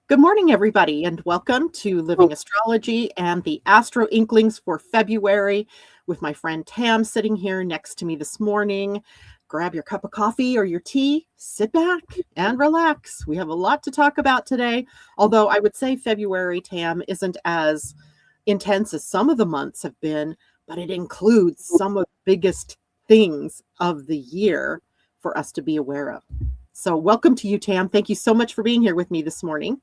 Good morning, everybody, and welcome to Living Astrology and the AstroInklings for February with my friend Tam sitting here next to me this morning. Grab your cup of coffee or your tea, sit back and relax. We have a lot to talk about today, although I would say February, Tam, isn't as intense as some of the months have been, but it includes some of the biggest things of the year for us to be aware of. So welcome to you, Tam. Thank you so much for being here with me this morning.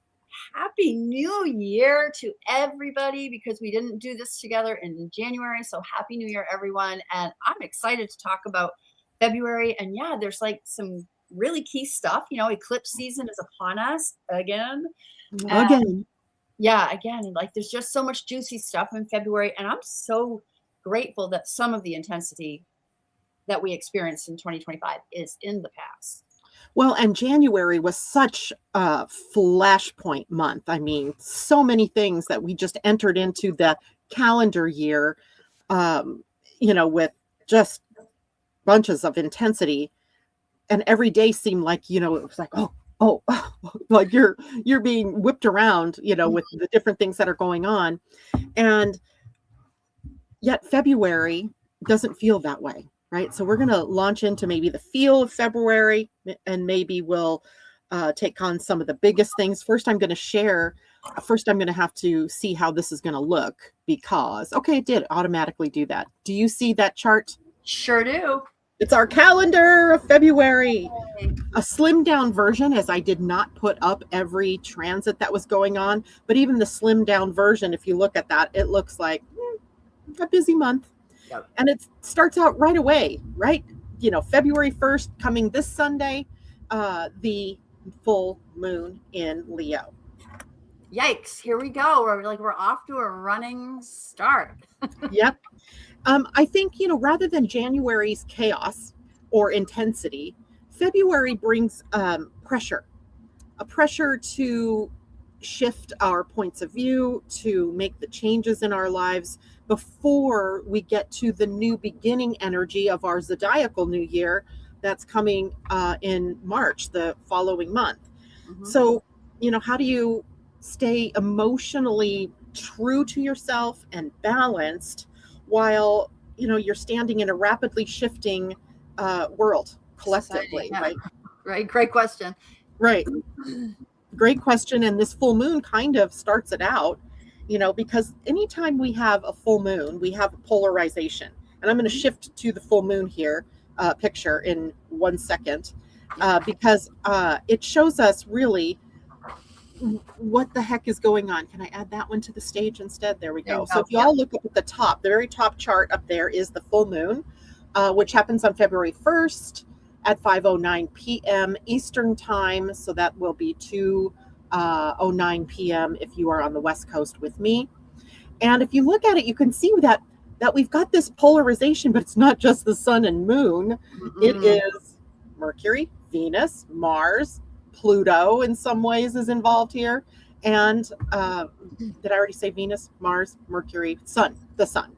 Happy New Year to everybody, because we didn't do this together in January. So happy New Year, everyone. And I'm excited to talk about February. And yeah, there's like some really key stuff. Eclipse season is upon us again. And Again. yeah, again, like there's just so much juicy stuff in February. And I'm so grateful that some of the intensity that we experienced in 2025 is in the past. Well, and January was such a flashpoint month. I mean, so many things that we just entered into the calendar year, with just bunches of intensity. And every day seemed like, it was like, oh, like you're being whipped around, with the different things that are going on. And yet February doesn't feel that way. Right. So we're going to launch into maybe the feel of February, and maybe we'll take on some of the biggest things. First, I'm going to have to see how this is going to look because, okay, it did automatically do that. Do you see that chart? Sure do. It's our calendar of February. A slimmed down version, as I did not put up every transit that was going on. But even the slimmed down version, if you look at that, it looks like a busy month. Yep. And it starts out right away, right? February 1st, coming this Sunday, the full moon in Leo. Yikes, here we go. We're off to a running start. Yep. I think, rather than January's chaos or intensity, February brings a pressure to shift our points of view, to make the changes in our lives before we get to the new beginning energy of our zodiacal new year that's coming in March, the following month. Mm-hmm. So, how do you stay emotionally true to yourself and balanced while, you're standing in a rapidly shifting world collectively, yeah. right? Right. Great question. Right. Great question. And this full moon kind of starts it out, because anytime we have a full moon, we have a polarization. And I'm going to shift to the full moon here picture in 1 second because it shows us really what the heck is going on. Can I add that one to the stage instead? There we go. So if you all look up at the top, the very top chart up there is the full moon, which happens on February 1st. At 5:09 p.m. Eastern time. So that will be 2:09 p.m. if you are on the West Coast with me. And if you look at it, you can see that we've got this polarization, but it's not just the sun and moon. Mm-hmm. It is Mercury, Venus, Mars, Pluto in some ways is involved here. And did I already say Venus, Mars, Mercury, Sun, the sun?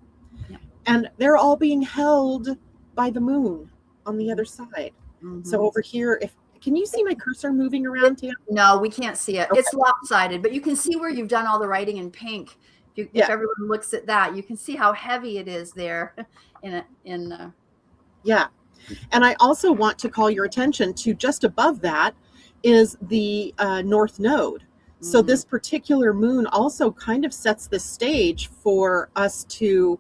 Yeah. And they're all being held by the moon on the other side. Mm-hmm. So over here, can you see my cursor moving around, Tam? No, we can't see it. Okay. It's lopsided, but you can see where you've done all the writing in pink. If everyone looks at that, you can see how heavy it is there. Yeah. And I also want to call your attention to just above that is the North Node. Mm-hmm. So this particular moon also kind of sets the stage for us to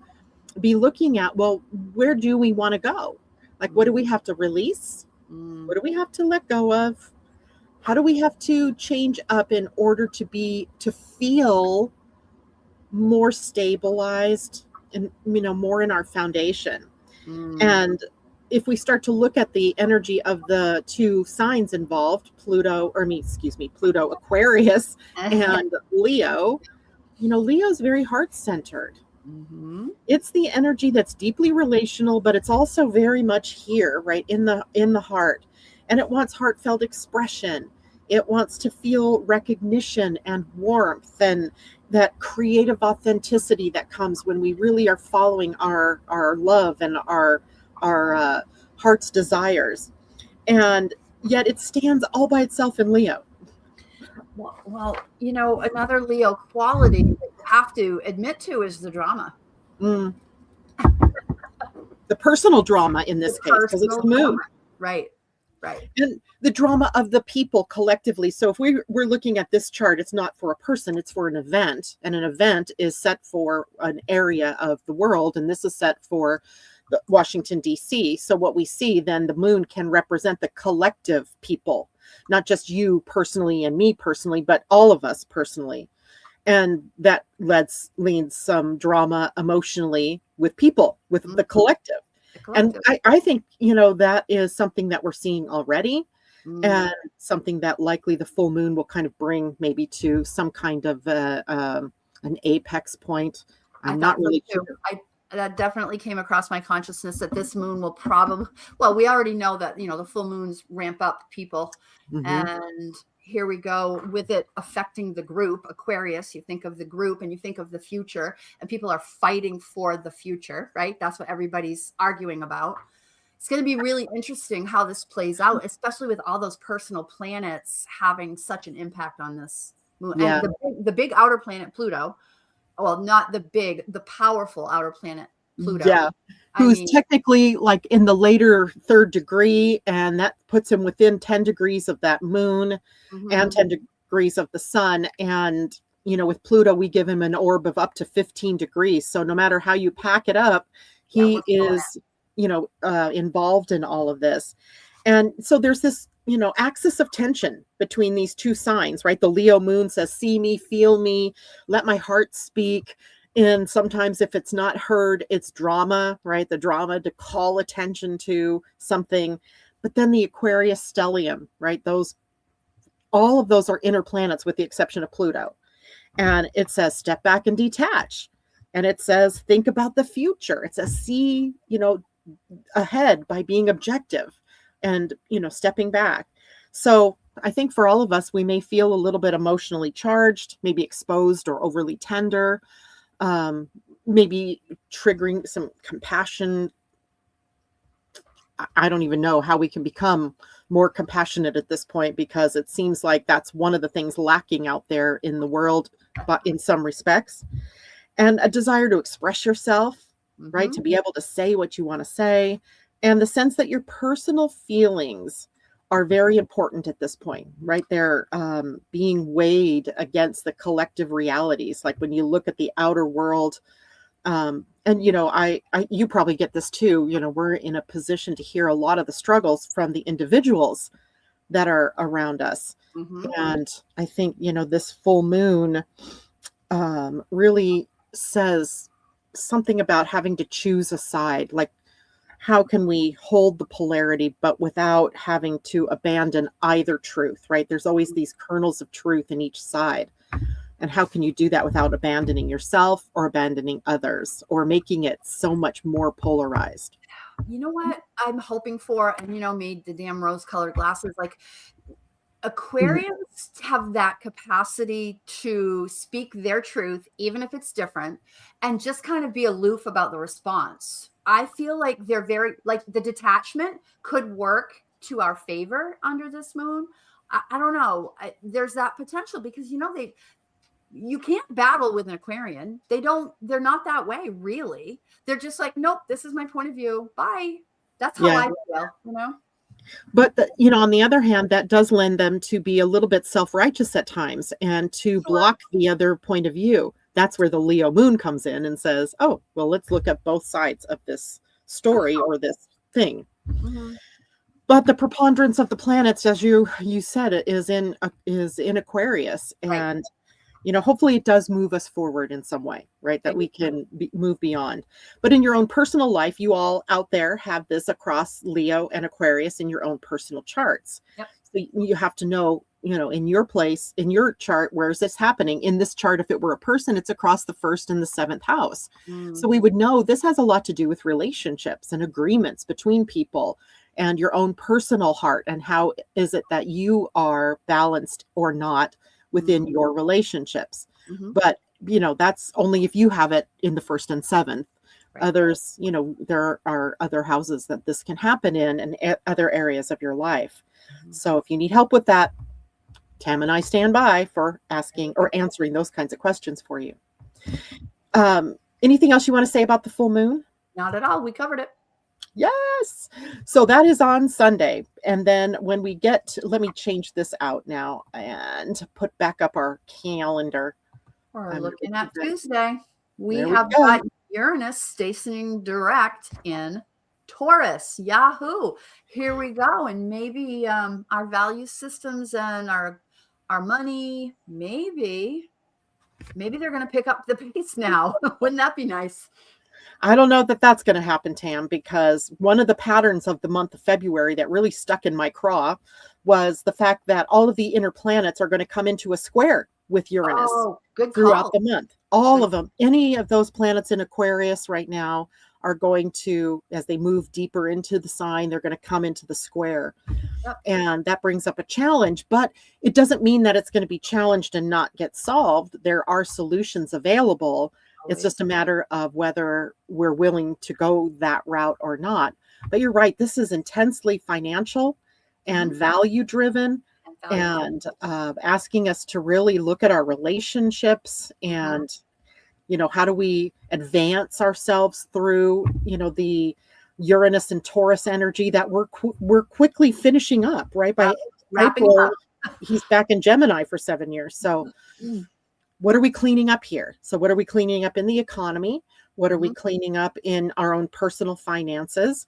be looking at, well, where do we want to go? Like, what do we have to release? What do we have to let go of? How do we have to change up in order to feel more stabilized and, more in our foundation? And if we start to look at the energy of the two signs involved, Pluto Aquarius and Leo, Leo's very heart-centered. Mm-hmm. It's the energy that's deeply relational, but it's also very much here, right in the heart. And it wants heartfelt expression. It wants to feel recognition and warmth and that creative authenticity that comes when we really are following our love and our heart's desires. And yet it stands all by itself in Leo. Well, another Leo quality that you have to admit to is the drama. Mm. The personal drama in this The case, because it's personal the moon. drama. Right. Right. And the drama of the people collectively. So if we're looking at this chart, it's not for a person, it's for an event. And an event is set for an area of the world. And this is set for Washington, D.C. So what we see then, the moon can represent the collective people, not just you personally and me personally, but all of us personally. And that leads some drama emotionally with people, with the collective. And I think, that is something that we're seeing already, and something that likely the full moon will kind of bring maybe to some kind of an apex point. I'm not really sure. That definitely came across my consciousness that this moon will probably, well, we already know that, the full moons ramp up people. And here we go with it affecting the group, Aquarius. You think of the group and you think of the future, and people are fighting for the future, right? That's what everybody's arguing about. It's going to be really interesting how this plays out, especially with all those personal planets having such an impact on this moon. Yeah. And the big outer planet, Pluto, well, not the powerful outer planet, Pluto. Yeah. Who's technically like in the later third degree, and that puts him within 10 degrees of that moon and 10 degrees of the sun. And, with Pluto, we give him an orb of up to 15 degrees. So no matter how you pack it up, he is, involved in all of this. And so there's this, axis of tension between these two signs, right? The Leo moon says, see me, feel me, let my heart speak. And sometimes if it's not heard, it's drama, right? The drama to call attention to something. But then the Aquarius stellium, right? All of those are inner planets with the exception of Pluto. And it says, step back and detach. And it says, think about the future. It says, see, ahead by being objective and, stepping back. So I think for all of us, we may feel a little bit emotionally charged, maybe exposed or overly tender. Maybe triggering some compassion. I don't even know how we can become more compassionate at this point, because it seems like that's one of the things lacking out there in the world, but in some respects. And a desire to express yourself, right? To be able to say what you want to say. And the sense that your personal feelings are very important at this point, right? They're being weighed against the collective realities. Like when you look at the outer world, and you probably get this too. We're in a position to hear a lot of the struggles from the individuals that are around us. And I think this full moon really says something about having to choose a side. Like, how can we hold the polarity, but without having to abandon either truth, right? There's always these kernels of truth in each side. And how can you do that without abandoning yourself or abandoning others or making it so much more polarized? You know what I'm hoping for? And me, the damn rose-colored glasses, like Aquarians have that capacity to speak their truth, even if it's different, and just kind of be aloof about the response. I feel like they're very, like, the detachment could work to our favor under this moon. I don't know. There's that potential because, you can't battle with an Aquarian. They're not that way, really. They're just like, nope, this is my point of view. Bye. That's how I feel, But, on the other hand, that does lend them to be a little bit self-righteous at times and to block the other point of view. That's where the Leo moon comes in and says, oh, well, let's look at both sides of this story or this thing. But the preponderance of the planets, as you said, it is in Aquarius. And, hopefully it does move us forward in some way, right? That we can move beyond. But in your own personal life, you all out there have this across Leo and Aquarius in your own personal charts. Yep. So you have to know, in your place, in your chart, where is this happening? In this chart, if it were a person, it's across the 1st and the 7th house. So we would know this has a lot to do with relationships and agreements between people and your own personal heart. And how is it that you are balanced or not within your relationships? But, that's only if you have it in the 1st and 7th. Others, there are other houses that this can happen in and other areas of your life. So if you need help with that, Tam and I stand by for asking or answering those kinds of questions for you. Anything else you want to say about the full moon? Not at all. We covered it. Yes. So that is on Sunday. And then when we get, let me change this out now and put back up our calendar. We're looking at Tuesday. We There we have go. got Uranus stationing direct in Taurus. Yahoo! Here we go. And maybe our value systems and our money, maybe they're going to pick up the pace now. Wouldn't that be nice? I don't know that that's going to happen, Tam, because one of the patterns of the month of February that really stuck in my craw was the fact that all of the inner planets are going to come into a square with Uranus throughout the month. All of them. Any of those planets in Aquarius right now are going to, as they move deeper into the sign, they're going to come into the square. Yep. And that brings up a challenge, but it doesn't mean that it's going to be challenged and not get solved. There are solutions available. It's just a matter of whether we're willing to go that route or not. But you're right. This is intensely financial and value driven, and asking us to really look at our relationships and, you know, how do we advance ourselves through, you know, the Uranus and Taurus energy that we're quickly finishing up, right? By April, he's back in Gemini for 7 years. So what are we cleaning up here? So what are we cleaning up in the economy? What are we cleaning up in our own personal finances?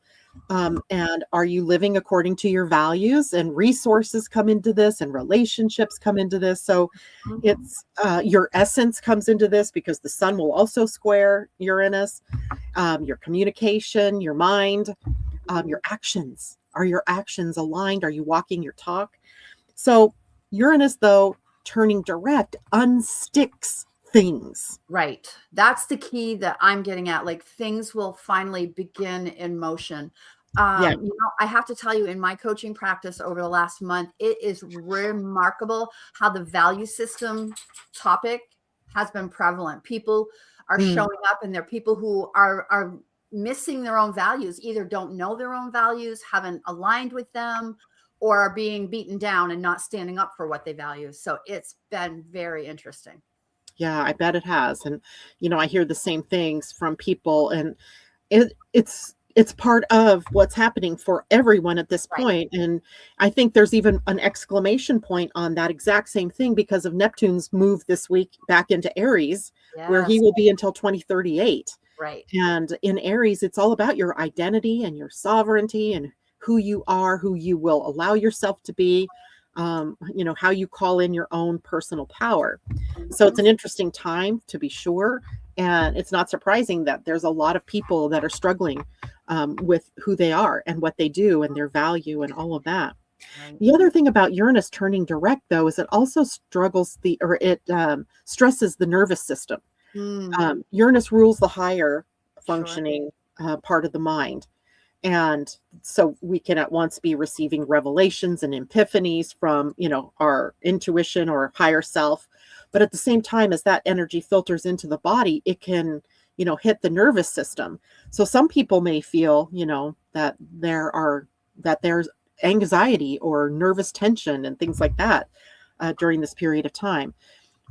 And are you living according to your values? And resources come into this, and relationships come into this. So it's your essence comes into this, because the sun will also square Uranus. Your communication, your mind, your actions. Are your actions aligned? Are you walking your talk? So Uranus, though, turning direct, unsticks things. Right. That's the key that I'm getting at. Like, things will finally begin in motion. You know, I have to tell you, in my coaching practice over the last month, it is remarkable how the value system topic has been prevalent. People are showing up, and they're people who are missing their own values, either don't know their own values, haven't aligned with them, or are being beaten down and not standing up for what they value. So it's been very interesting. Yeah, I bet it has. And, you know, I hear the same things from people, and it's part of what's happening for everyone at this point. And I think there's even an exclamation point on that exact same thing because of Neptune's move this week back into Aries, where he will be until 2038. Right. And in Aries, it's all about your identity and your sovereignty and who you are, who you will allow yourself to be, you know, how you call in your own personal power. So it's an interesting time, to be sure. And it's not surprising that there's a lot of people that are struggling with who they are and what they do and their value and all of that. Right. The other thing about Uranus turning direct, though, is it also stresses the nervous system. Uranus rules the higher functioning part of the mind. And so we can at once be receiving revelations and epiphanies from, you know, our intuition or higher self. But at the same time, as that energy filters into the body, it can, you know, hit the nervous system. So some people may feel, you know, that there's anxiety or nervous tension and things like that during this period of time.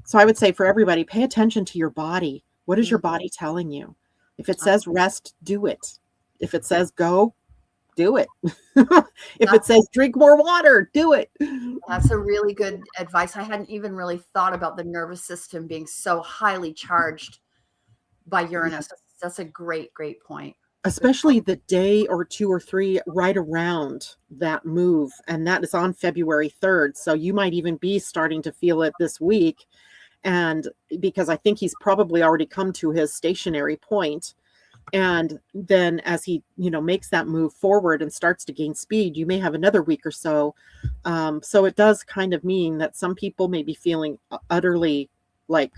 So I would say for everybody, pay attention to your body. What is your body telling you? If it says rest, do it. If it says go, do it. If it says drink more water, do it. That's a really good advice. I hadn't even really thought about the nervous system being so highly charged by Uranus. That's a great point. Especially the day or 2 or 3 right around that move. And that is on February 3rd. So you might even be starting to feel it this week. And because I think he's probably already come to his stationary point. And then as he, you know, makes that move forward and starts to gain speed, you may have another week or so. So it does kind of mean that some people may be feeling utterly like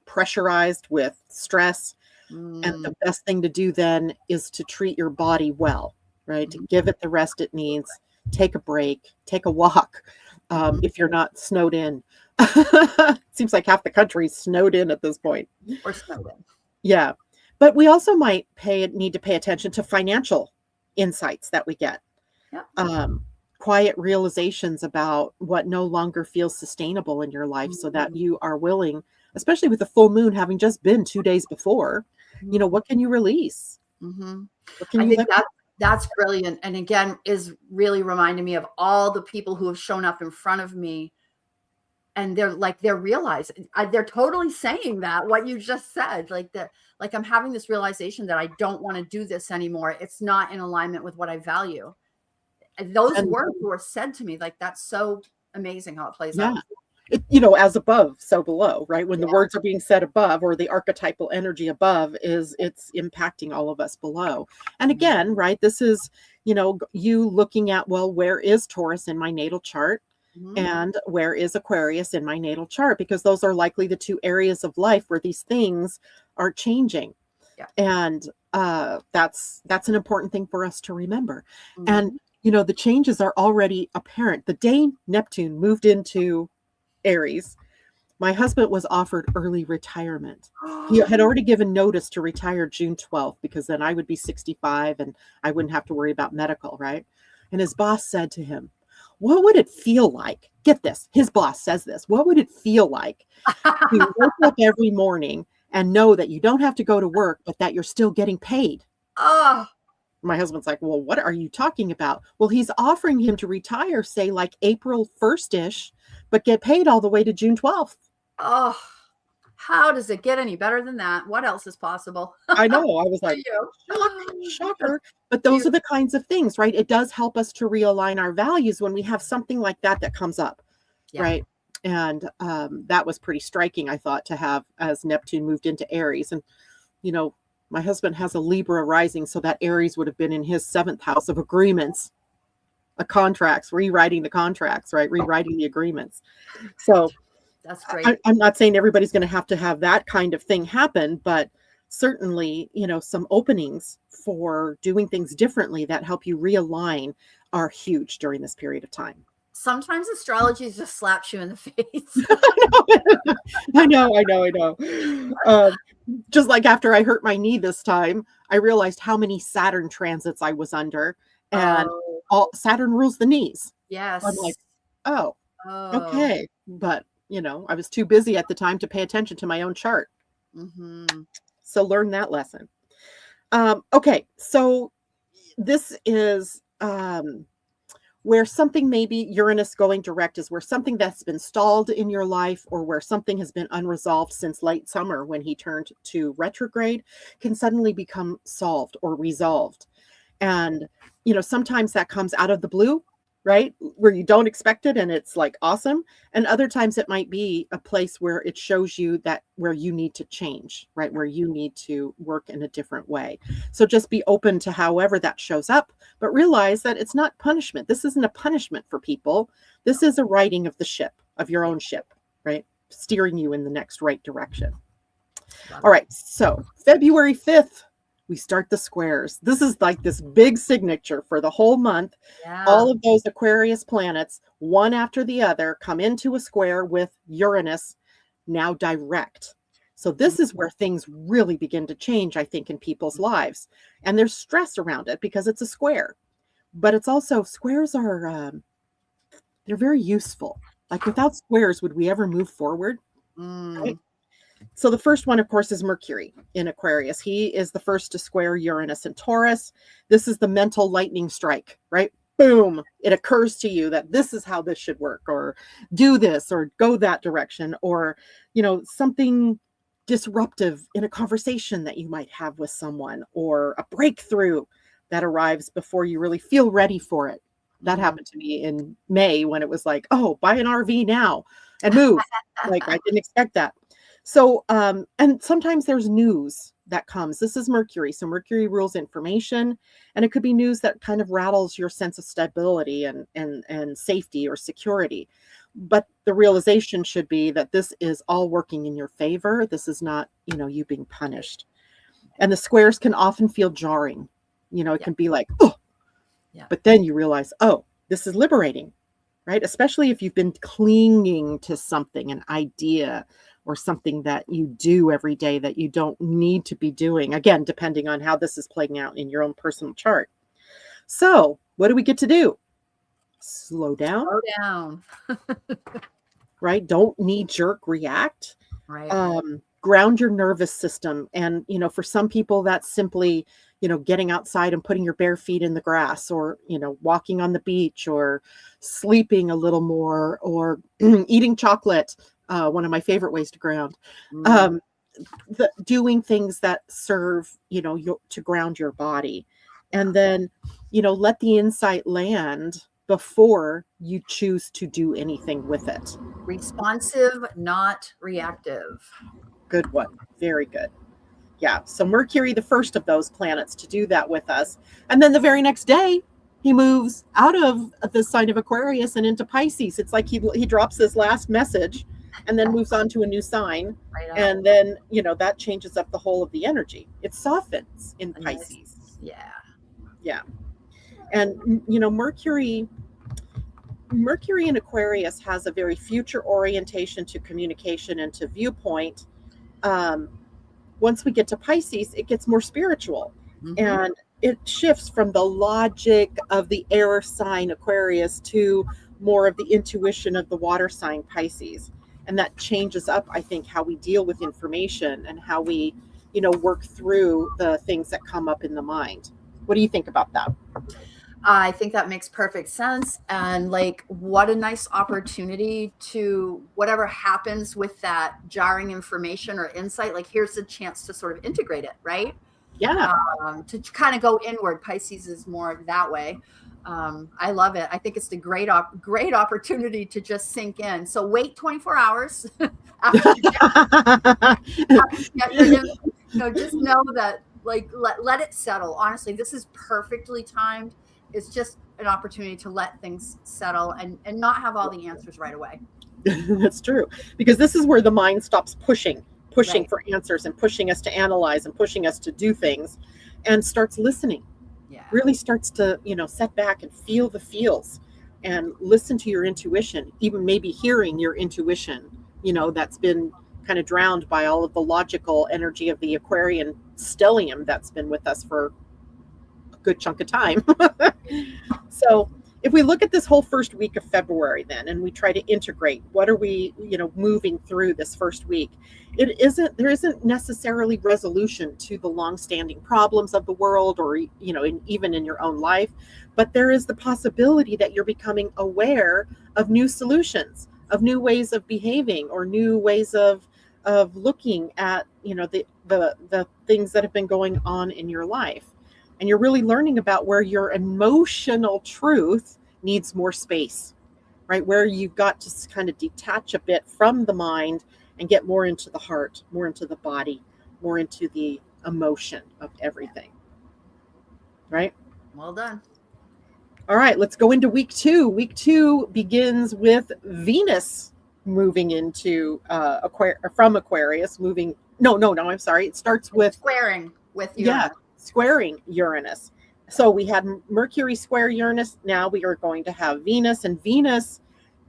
pressurized with stress. And the best thing to do then is to treat your body well, right? To give it the rest it needs, take a break, take a walk. If you're not snowed in, seems like half the country is snowed in at this point. Or snowed in. Yeah. But we also might need to pay attention to financial insights that we get. Yep. quiet realizations about what no longer feels sustainable in your life, so that you are willing, especially with the full moon having just been 2 days before, what can you release? Mm-hmm. What can I you think let that's brilliant. And again, is really reminding me of all the people who have shown up in front of me, and they're realizing, they're totally saying that what you just said, like I'm having this realization that I don't want to do this anymore. It's not in alignment with what I value. And those and words were said to me. Like, that's so amazing how it plays yeah. out. As above, so below, right? When the Yeah. words are being said above, or the archetypal energy above it's impacting all of us below. And again, right, this is, you looking at, well, where is Taurus in my natal chart? Mm-hmm. And where is Aquarius in my natal chart? Because those are likely the two areas of life where these things are changing. Yeah. And that's an important thing for us to remember. Mm-hmm. And, the changes are already apparent. The day Neptune moved into Aries, my husband was offered early retirement. He had already given notice to retire June 12th, because then I would be 65 and I wouldn't have to worry about medical, right? And his boss said to him, what would it feel like? Get this, his boss says this. What would it feel like to wake up every morning and know that you don't have to go to work, but that you're still getting paid? Oh, My husband's like, well, what are you talking about? Well, he's offering him to retire, say like April 1st-ish, but get paid all the way to June 12th. oh, how does it get any better than that? What else is possible? I know. I was like, shocker. But those are the kinds of things, right? It does help us to realign our values when we have something like that comes up, right? And that was pretty striking, I thought, to have as Neptune moved into Aries. And, my husband has a Libra rising, so that Aries would have been in his 7th house of agreements, contracts, rewriting the contracts, right? Rewriting the agreements. So that's great. I'm not saying everybody's going to have that kind of thing happen, but certainly, some openings for doing things differently that help you realign are huge during this period of time. Sometimes astrology just slaps you in the face. I know. Just like after I hurt my knee this time, I realized how many Saturn transits I was under, and all Saturn rules the knees. Yes. I'm like, okay. But, I was too busy at the time to pay attention to my own chart. Mm-hmm. So learn that lesson. Okay. So this is, where something, maybe Uranus going direct, is where something that's been stalled in your life, or where something has been unresolved since late summer when he turned to retrograde, can suddenly become solved or resolved. And, sometimes that comes out of the blue, right? Where you don't expect it and it's like awesome. And other times it might be a place where it shows you that where you need to change, right? Where you need to work in a different way. So just be open to however that shows up, but realize that it's not punishment. This isn't a punishment for people. This is a righting of the ship, of your own ship, right? Steering you in the next right direction. All right. So February 5th, we start the squares. This is like this big signature for the whole month. Yeah. All of those Aquarius planets, one after the other, come into a square with Uranus, now direct. So this is where things really begin to change, I think, in people's lives. And there's stress around it because it's a square. But it's also, squares are, they're very useful. Like, without squares, would we ever move forward? Right? So the first one, of course, is Mercury in Aquarius. He is the first to square Uranus and Taurus. This is the mental lightning strike, right? Boom. It occurs to you that this is how this should work, or do this, or go that direction, or, something disruptive in a conversation that you might have with someone, or a breakthrough that arrives before you really feel ready for it. That happened to me in May, when it was like, oh, buy an RV now and move. Like, I didn't expect that. So, and sometimes there's news that comes. This is Mercury. So Mercury rules information, and it could be news that kind of rattles your sense of stability and safety or security. But the realization should be that this is all working in your favor. This is not, you being punished. And the squares can often feel jarring. It can be like, oh, but then you realize, oh, this is liberating, right? Especially if you've been clinging to something, an idea, or something that you do every day that you don't need to be doing. Again, depending on how this is playing out in your own personal chart. So what do we get to do? Slow down, Slow down. right? Don't knee jerk react. Right. Ground your nervous system. And, for some people, that's simply, getting outside and putting your bare feet in the grass, or, walking on the beach, or sleeping a little more, or eating chocolate. One of my favorite ways to ground. Mm. Doing things that serve, to ground your body. And then, let the insight land before you choose to do anything with it. Responsive, not reactive. Good one. Very good. Yeah. So Mercury, the first of those planets to do that with us. And then the very next day, he moves out of the sign of Aquarius and into Pisces. It's like he drops his last message and then moves on to a new sign. Right on. And then, that changes up the whole of the energy. It softens in Pisces. Yeah. Yeah. And, Mercury in Aquarius has a very future orientation to communication and to viewpoint. Once we get to Pisces, it gets more spiritual. Mm-hmm. And it shifts from the logic of the air sign Aquarius to more of the intuition of the water sign Pisces. And that changes up, I think, how we deal with information and how we, work through the things that come up in the mind. What do you think about that? I think that makes perfect sense. And like, what a nice opportunity to whatever happens with that jarring information or insight, like here's a chance to sort of integrate it, right? Yeah. To kind of go inward. Pisces is more that way. I love it. I think it's a great opportunity to just sink in. So wait 24 hours after you get your, just know that, like, let it settle. Honestly, this is perfectly timed. It's just an opportunity to let things settle and not have all the answers right away. That's true. Because this is where the mind stops pushing Right. for answers and pushing us to analyze and pushing us to do things, and starts listening. Yeah. Really starts to, set back and feel the feels and listen to your intuition, even maybe hearing your intuition, that's been kind of drowned by all of the logical energy of the Aquarian stellium that's been with us for good chunk of time. So if we look at this whole first week of February then, and we try to integrate, what are we, moving through this first week? There isn't necessarily resolution to the longstanding problems of the world, or, even in your own life, but there is the possibility that you're becoming aware of new solutions, of new ways of behaving, or new ways of looking at, the things that have been going on in your life. And you're really learning about where your emotional truth needs more space, right? Where you've got to kind of detach a bit from the mind and get more into the heart, more into the body, more into the emotion of everything, right? Well done. All right, let's go into week 2. Week 2 begins with Venus moving into from Aquarius, moving. No, I'm sorry. It starts with squaring with Uranus. Yeah, squaring Uranus. So we had Mercury square Uranus. Now we are going to have Venus, and Venus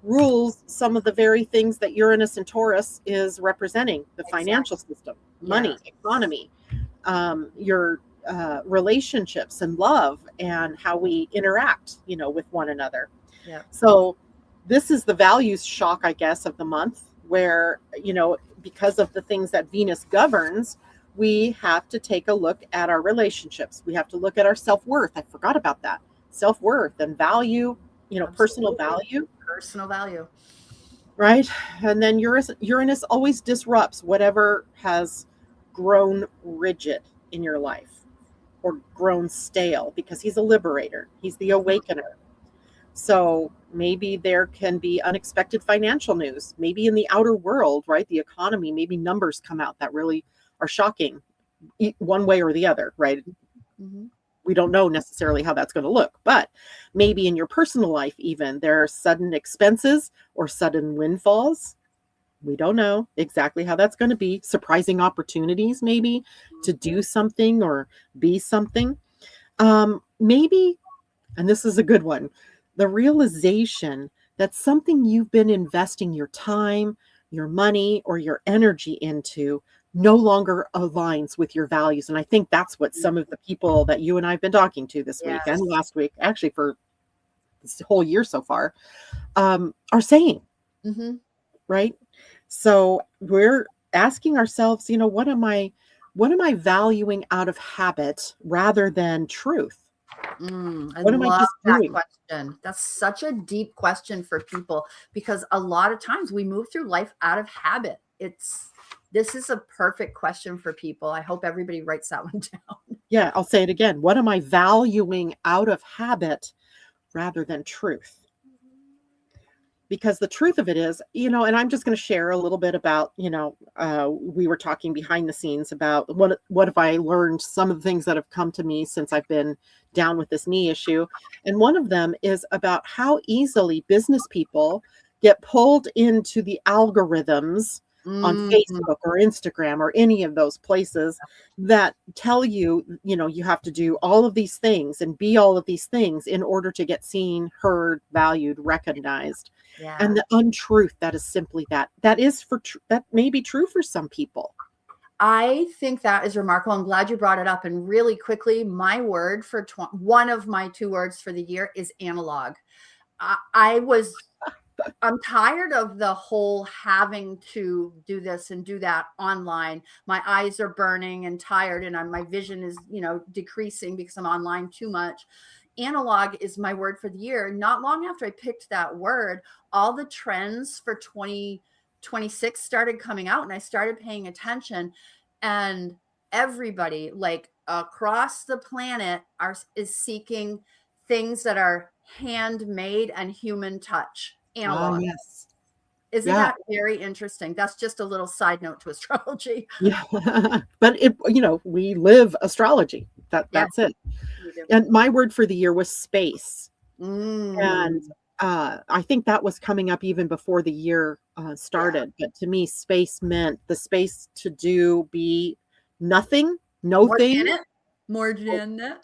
rules some of the very things that Uranus and Taurus is representing: the financial system, money, economy, your relationships and love, and how we interact, with one another. Yeah. So this is the values shock, I guess, of the month, where, because of the things that Venus governs, we have to take a look at our relationships. We have to look at our self-worth. I forgot about that. Self-worth and value, personal value. Personal value. Right. And then Uranus always disrupts whatever has grown rigid in your life or grown stale, because he's a liberator. He's the awakener. So maybe there can be unexpected financial news, maybe in the outer world, right? The economy, maybe numbers come out that really are shocking one way or the other, right? Mm-hmm. We don't know necessarily how that's going to look, but maybe in your personal life, even there are sudden expenses or sudden windfalls. We don't know exactly how that's going to be. Surprising opportunities, maybe, to do something or be something. Maybe, and this is a good one, the realization that something you've been investing your time, your money, or your energy into no longer aligns with your values. And I think that's what some of the people that you and I have been talking to this week and last week, actually for this whole year so far, are saying, Mm-hmm. right? So we're asking ourselves, what am I valuing out of habit rather than truth? I What am I love just that doing? question. That's such a deep question for people because a lot of times we move through life out of habit. This is a perfect question for people. I hope everybody writes that one down. Yeah, I'll say it again. What am I valuing out of habit rather than truth? Because the truth of it is, and I'm just going to share a little bit about, we were talking behind the scenes about what have I learned, some of the things that have come to me since I've been down with this knee issue. And one of them is about how easily business people get pulled into the algorithms on Mm, Facebook or Instagram or any of those places that tell you, you have to do all of these things and be all of these things in order to get seen, heard, valued, recognized. And yeah. the untruth that is simply that is that may be true for some people. I think that is remarkable. I'm glad you brought it up. And really quickly, my word for one of my 2 words for the year is analog. I'm tired of the whole having to do this and do that online. My eyes are burning and tired, and my vision is, decreasing because I'm online too much. Analog is my word for the year. Not long after I picked that word, all the trends for 2026 started coming out, and I started paying attention. And everybody, like across the planet, is seeking things that are handmade and human touch, Ah, analog. yes. Isn't Yeah. that very interesting? That's just a little side note to astrology. Yeah. But we live astrology. Yeah, That's it. we do. And my word for the year was space. And Mm. I think that was coming up even before the year Yeah. started. But to me, space meant the space to be nothing, no More thing. Janet. More Janet.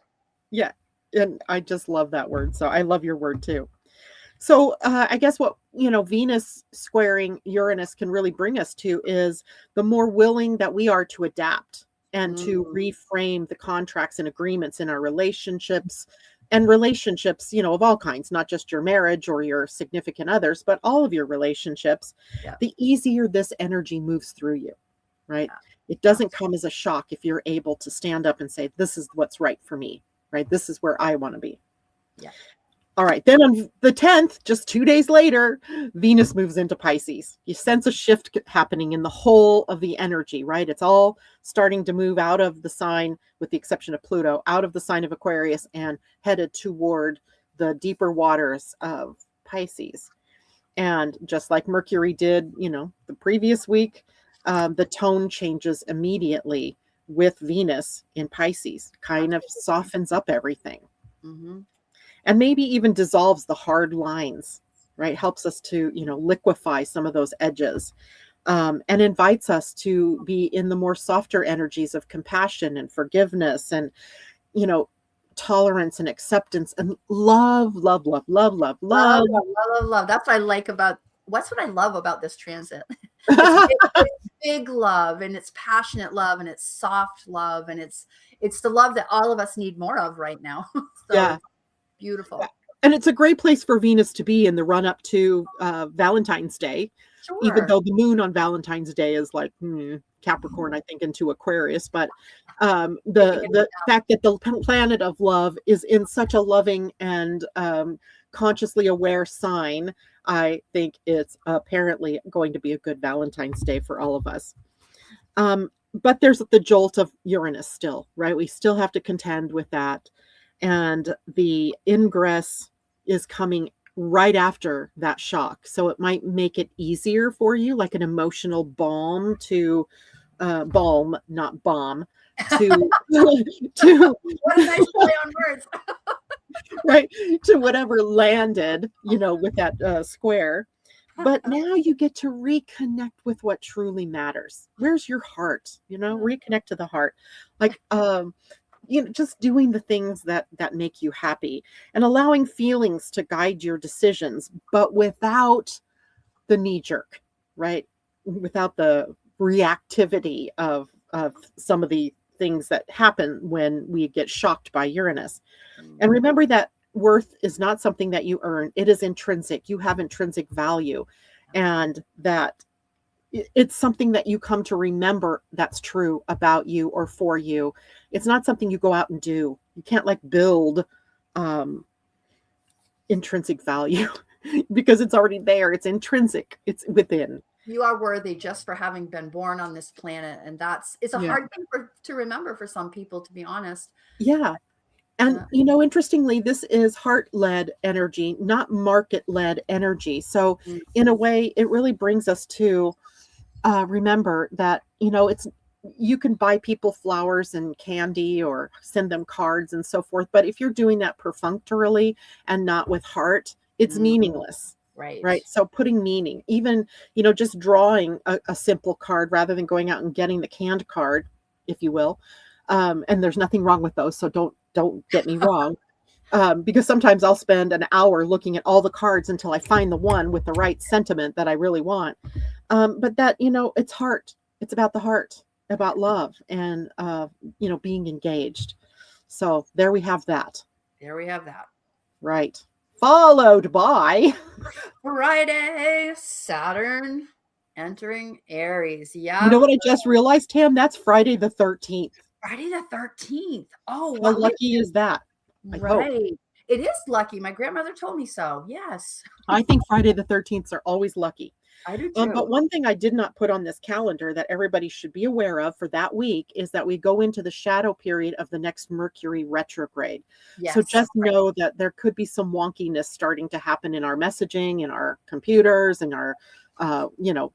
Yeah. And I just love that word. So I love your word too. So I guess what, Venus squaring Uranus can really bring us to is the more willing that we are to adapt and to Mm. reframe the contracts and agreements in our relationships, and relationships, of all kinds, not just your marriage or your significant others, but all of your relationships, Yeah. the easier this energy moves through you, right? Yeah. It doesn't come as a shock if you're able to stand up and say, this is what's right for me, right? This is where I want to be. Yeah. All right. Then on the 10th, just 2 days later, Venus moves into Pisces. You sense a shift happening in the whole of the energy, right? It's all starting to move out of the sign, with the exception of Pluto, out of the sign of Aquarius and headed toward the deeper waters of Pisces. And just like Mercury did, the previous week, the tone changes immediately with Venus in Pisces, kind of softens up everything. Mm-hmm. And maybe even dissolves the hard lines, right? Helps us to, liquefy some of those edges, and invites us to be in the more softer energies of compassion and forgiveness and, you know, tolerance and acceptance and love, love, love, love, love, Love, love. love, love, love, love. What's what I love about this transit. It's big love, and it's passionate love, and it's soft love, and it's the love that all of us need more of right now. So Yeah. it's beautiful. And it's a great place for Venus to be in the run up to Valentine's Day, even Sure. though the moon on Valentine's Day is like Capricorn, I think, into Aquarius. But the fact that the planet of love is in such a loving and consciously aware sign, I think it's apparently going to be a good Valentine's Day for all of us. But there's the jolt of Uranus still, right? We still have to contend with that. And the ingress is coming right after that shock. So it might make it easier for you, like an emotional balm to balm, not bomb, to to What a nice play on words. right, to whatever landed, with that square. But now you get to reconnect with what truly matters. Where's your heart? Reconnect to the heart. Like just doing the things that make you happy and allowing feelings to guide your decisions, but without the knee jerk, right? Without the reactivity of some of the things that happen when we get shocked by Uranus. And remember that worth is not something that you earn. It is intrinsic. You have intrinsic value, and that it's something that you come to remember that's true about you or for you. It's not something you go out and do. You can't like build um, intrinsic value because it's already there. It's intrinsic. It's within. You are worthy just for having been born on this planet. And it's a Yeah. hard thing to remember for some people, to be honest. Yeah. And, Yeah. interestingly, this is heart-led energy, not market-led energy. So Mm. in a way, it really brings us to remember that, it's you can buy people flowers and candy or send them cards and so forth. But if you're doing that perfunctorily and not with heart, it's Mm. meaningless. Right. Right. So putting meaning, even, just drawing a simple card rather than going out and getting the canned card, if you will. And there's nothing wrong with those. So don't get me wrong. Because sometimes I'll spend an hour looking at all the cards until I find the one with the right sentiment that I really want. But that, it's heart. It's about the heart, about love and, being engaged. So there we have that. There we have that. Right. Followed by Friday, Saturn entering Aries. Yeah. You know what I just realized, Tam? That's Friday the 13th. Friday the 13th. Oh, How wow. lucky is that? I hope. Right. It is lucky. My grandmother told me so. Yes. I think Friday the 13th are always lucky. I do too. But one thing I did not put on this calendar that everybody should be aware of for that week is that we go into the shadow period of the next Mercury retrograde. Yes. So just know that there could be some wonkiness starting to happen in our messaging, in our computers, in our,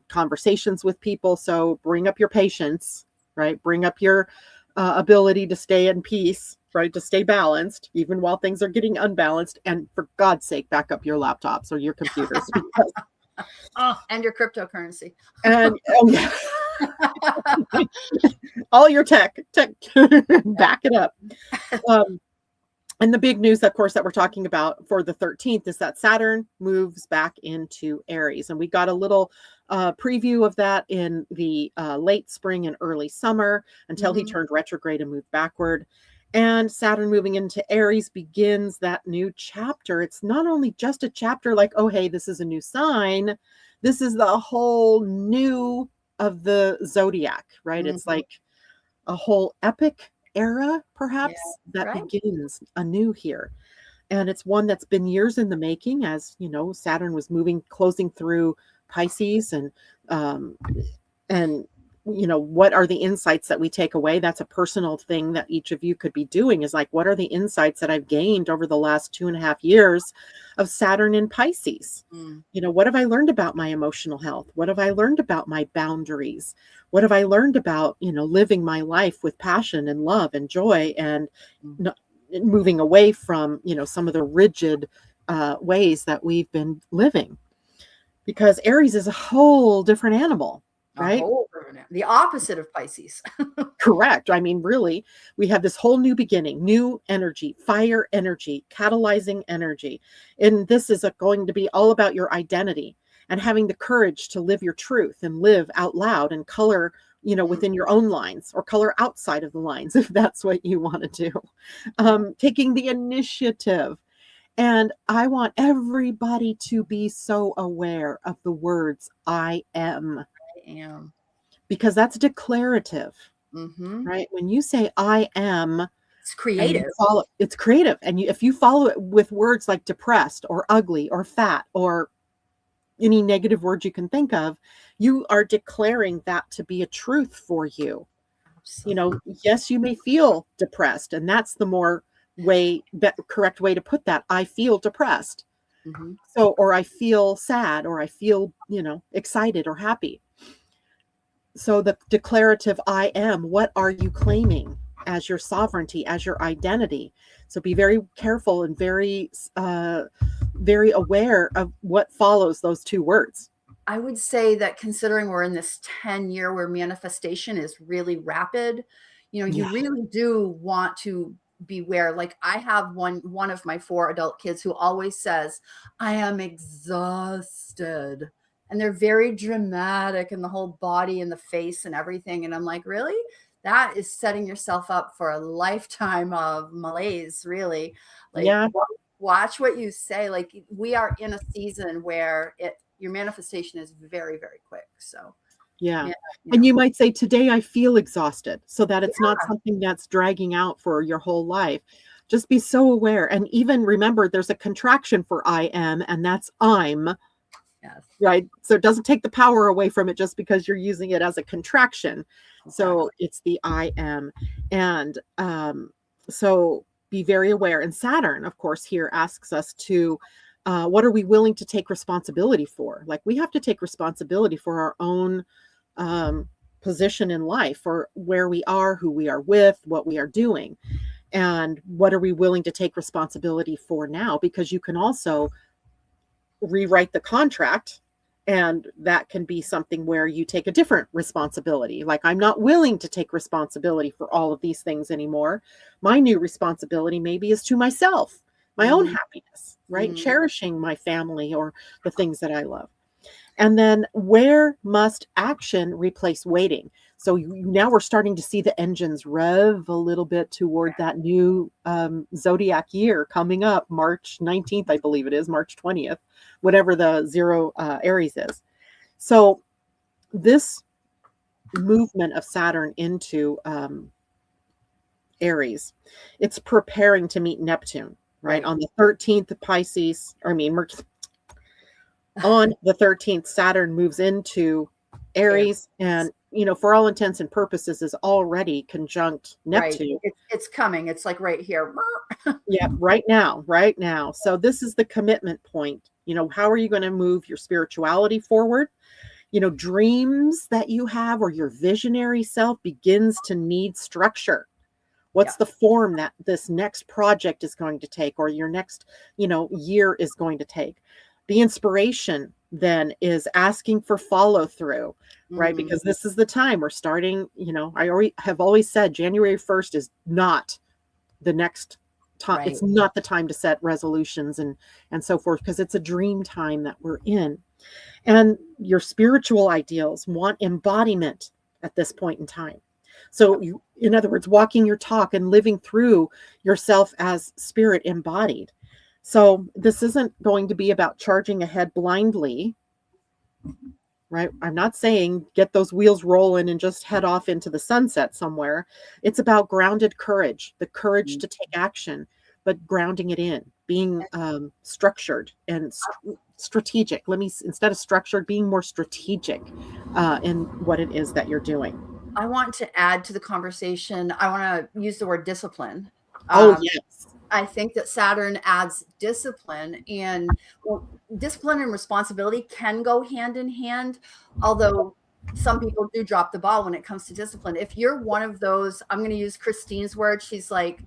conversations with people. So bring up your patience, right? Bring up your ability to stay in peace, right? To stay balanced, even while things are getting unbalanced. And for God's sake, back up your laptops or your computers. Because and your cryptocurrency. And yeah. All your tech, back it up. And the big news, of course, that we're talking about for the 13th is that Saturn moves back into Aries. And we got a little preview of that in the late spring and early summer until he turned retrograde and moved backward. And Saturn moving into Aries begins that new chapter. It's not only just a chapter like, oh, hey, this is a new sign. This is the whole new of the zodiac, right? It's like a whole epic era, perhaps, that begins anew here. And it's one that's been years in the making, as Saturn was closing through Pisces, and what are the insights that we take away? That's a personal thing that each of you could be doing, is like, what are the insights that I've gained over the last 2.5 years of Saturn in Pisces? What have I learned about my emotional health? What have I learned about my boundaries? What have I learned about, living my life with passion and love and joy, and moving away from, some of the rigid ways that we've been living? Because Aries is a whole different animal. Right? The opposite of Pisces. Correct. I mean, really, we have this whole new beginning, new energy, fire energy, catalyzing energy. And this is going to be all about your identity and having the courage to live your truth and live out loud and color, within your own lines, or color outside of the lines, if that's what you want to do. Taking the initiative. And I want everybody to be so aware of the words I am. Because that's declarative, right? When you say I am, it's creative. It's creative. And if you follow it with words like depressed or ugly or fat or any negative words you can think of, you are declaring that to be a truth for you. Absolutely. Yes, you may feel depressed, and that's the correct way to put that. I feel depressed. So, or I feel sad, or I feel, excited or happy. So the declarative I am, what are you claiming as your sovereignty, as your identity? So be very careful and very, very aware of what follows those two words. I would say that, considering we're in this 10-year where manifestation is really rapid, you really do want to beware. Like, I have one of my 4 adult kids who always says, I am exhausted. And they're very dramatic in the whole body and the face and everything. And I'm like, really? That is setting yourself up for a lifetime of malaise, really. Like, watch what you say. Like, we are in a season where your manifestation is very, very quick. So Yeah. yeah, And you might say, today I feel exhausted, so that it's not yeah, something that's dragging out for your whole life. Just be so aware. And even remember, there's a contraction for I am, and that's I'm, yes, right? So it doesn't take the power away from it just because you're using it as a contraction. exactly. So it's the I am. And so be very aware. And Saturn, of course, here asks us to, what are we willing to take responsibility for? Like, we have to take responsibility for our own um, position in life, for where we are, who we are with, what we are doing, and what are we willing to take responsibility for now? Because you can also rewrite the contract, and that can be something where you take a different responsibility. Like, I'm not willing to take responsibility for all of these things anymore. My new responsibility maybe is to myself, my own Mm, happiness, right? mm. Cherishing my family or the things that I love. And then, where must action replace waiting? So now we're starting to see the engines rev a little bit toward that new zodiac year coming up, March 19th, I believe it is, March 20th, whatever the zero Aries is. So this movement of Saturn into Aries, it's preparing to meet Neptune, right? Right. On the 13th, Pisces, I mean, on the 13th, Saturn moves into Aries, and for all intents and purposes is already conjunct Right. Neptune. It's coming. It's like right here. Yeah, right now. So this is the commitment point. How are you going to move your spirituality forward? Dreams that you have, or your visionary self, begins to need structure. Yeah. What's the form that this next project is going to take, or your next, year is going to take? The inspiration then is asking for follow through, right? Mm, Because this is the time we're starting, have always said January 1st is not the next time. right. It's not the time to set resolutions and so forth, because it's a dream time that we're in. And your spiritual ideals want embodiment at this point in time. So you, in other words, walking your talk and living through yourself as spirit embodied. So this isn't going to be about charging ahead blindly, right? I'm not saying get those wheels rolling and just head off into the sunset somewhere. It's about grounded courage, the courage Mm. to take action, but grounding it in, being structured and strategic. Instead of structured, being more strategic in what it is that you're doing. I want to add to the conversation. I want to use the word discipline. Oh, Um, yes. I think that Saturn adds discipline, and discipline and responsibility can go hand in hand, although some people do drop the ball when it comes to discipline. If you're one of those, I'm going to use Christine's word. She's like,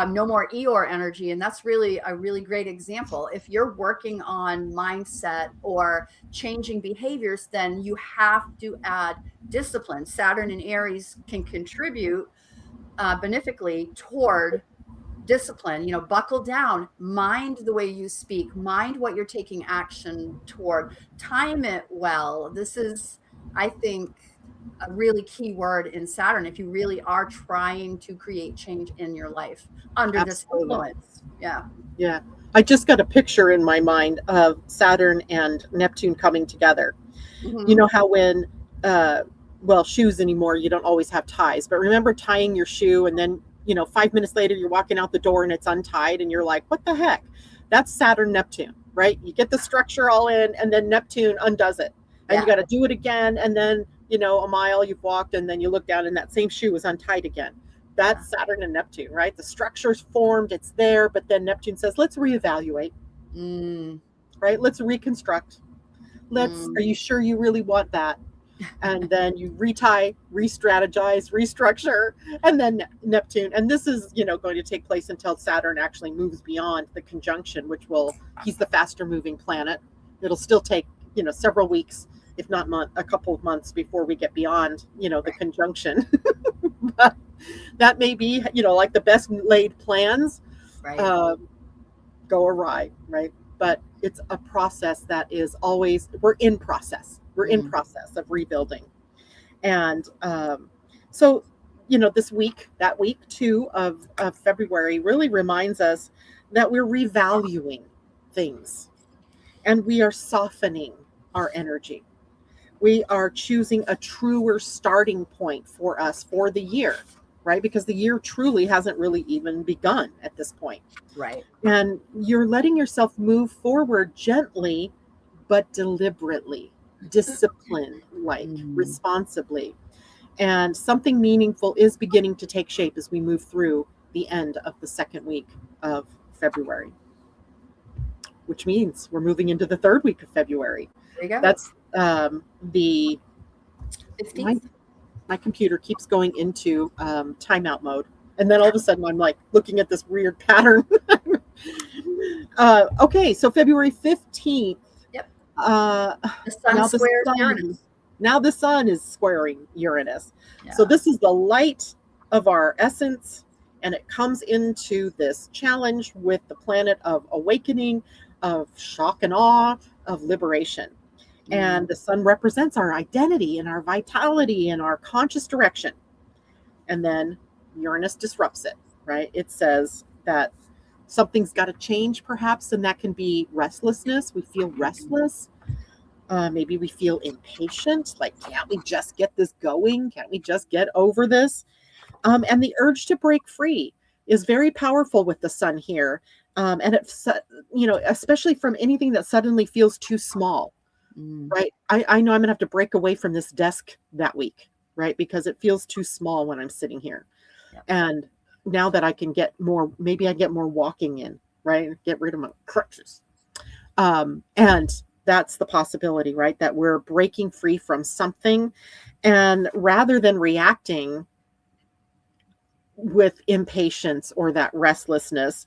no more Eeyore energy. And that's really a really great example. If you're working on mindset or changing behaviors, then you have to add discipline. Saturn and Aries can contribute benefically toward discipline. Buckle down, mind the way you speak, mind what you're taking action toward, time it well. This is, I think, a really key word in Saturn if you really are trying to create change in your life under this Absolutely. influence. Yeah. Yeah. I just got a picture in my mind of Saturn and Neptune coming together. You Mm-hmm. know how when, shoes anymore, you don't always have ties, but remember tying your shoe, and then, 5 minutes later, you're walking out the door and it's untied and you're like, what the heck? That's Saturn, Neptune, right? You get the structure all in, and then Neptune undoes it, and you Yeah. got to do it again. And then, a mile you've walked, and then you look down and that same shoe is untied again. That's Saturn and Neptune, right? The structure's formed, it's there, but then Neptune says, let's reevaluate, Mm, right? Let's reconstruct. Are mm, you sure you really want that? And then you retie, re-strategize, restructure, and then Neptune. And this is, going to take place until Saturn actually moves beyond the conjunction, he's the faster moving planet. It'll still take, several weeks, if not a couple of months before we get beyond, the conjunction. But that may be, like the best laid plans right. uh, go awry, right? But it's a process that is always, we're in process. We're in Mm, process of rebuilding. And so this week, that week too of February really reminds us that we're revaluing things and we are softening our energy. We are choosing a truer starting point for us for the year, right? Because the year truly hasn't really even begun at this point. Right. And you're letting yourself move forward gently, but deliberately, disciplined, like Mm. responsibly. And something meaningful is beginning to take shape as we move through the end of the second week of February, which means we're moving into the third week of February. There you go. That's the my 15th. my computer keeps going into timeout mode, and then all of a sudden I'm like looking at this weird pattern. Okay, so February 15th. Yep. Uh, The sun now the squares sun. Uranus. Now the sun is squaring Uranus. Yeah. So this is the light of our essence, and it comes into this challenge with the planet of awakening, of shock and awe, of liberation. And the sun represents our identity and our vitality and our conscious direction. And then Uranus disrupts it, right? It says that something's got to change, perhaps, and that can be restlessness. We feel restless. Maybe we feel impatient, like, can't we just get this going? Can't we just get over this? And the urge to break free is very powerful with the sun here. And it's, especially from anything that suddenly feels too small, right? I know I'm going to have to break away from this desk that week, right? Because it feels too small when I'm sitting here. Yep. And now that I can get more, maybe I get more walking in, right? Get rid of my crutches. And that's the possibility, right? That we're breaking free from something. And rather than reacting with impatience or that restlessness,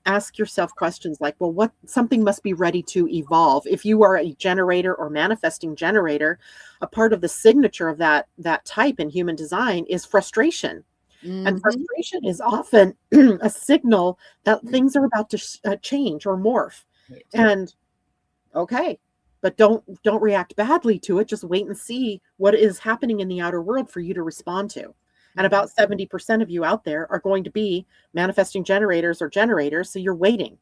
ask yourself questions like, well, something must be ready to evolve. If you are a generator or manifesting generator, a part of the signature of that type in human design is frustration. And frustration is often a signal that things are about to change or morph. And okay, but don't react badly to it. Just wait and see what is happening in the outer world for you to respond to. And about 70% of you out there are going to be manifesting generators or generators. So you're waiting.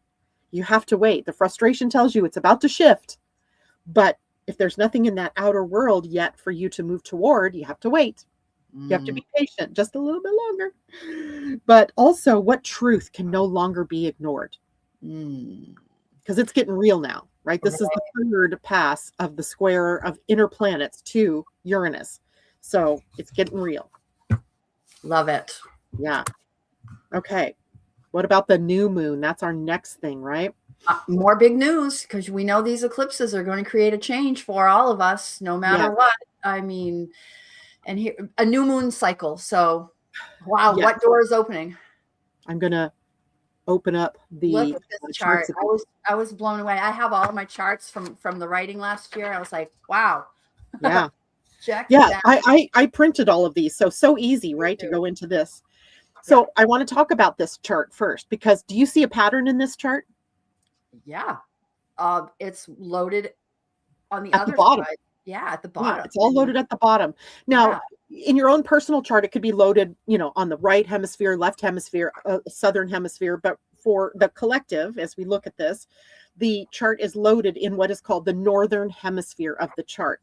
You have to wait. The frustration tells you it's about to shift. But if there's nothing in that outer world yet for you to move toward, you have to wait. You have to be patient just a little bit longer. But also, what truth can no longer be ignored? Because it's getting real now, right? This is the third pass of the square of inner planets to Uranus. So it's getting real. Love it. Yeah. Okay. What about the new moon? That's our next thing, right? More big news, because we know these eclipses are going to create a change for all of us, no matter what. I mean, and here, a new moon cycle. So, wow, what door is opening? I'm going to open up the look at this chart. I was blown away. I have all of my charts from the writing last year. I was like, wow. Yeah. Check. Yeah. I printed all of these. So easy, right? To go into this. So I want to talk about this chart first, because do you see a pattern in this chart? Yeah. It's loaded on the other bottom. side. Yeah, at the bottom. Yeah, it's all loaded at the bottom. Now, in your own personal chart, it could be loaded, on the right hemisphere, left hemisphere, southern hemisphere. But for the collective, as we look at this, the chart is loaded in what is called the northern hemisphere of the chart.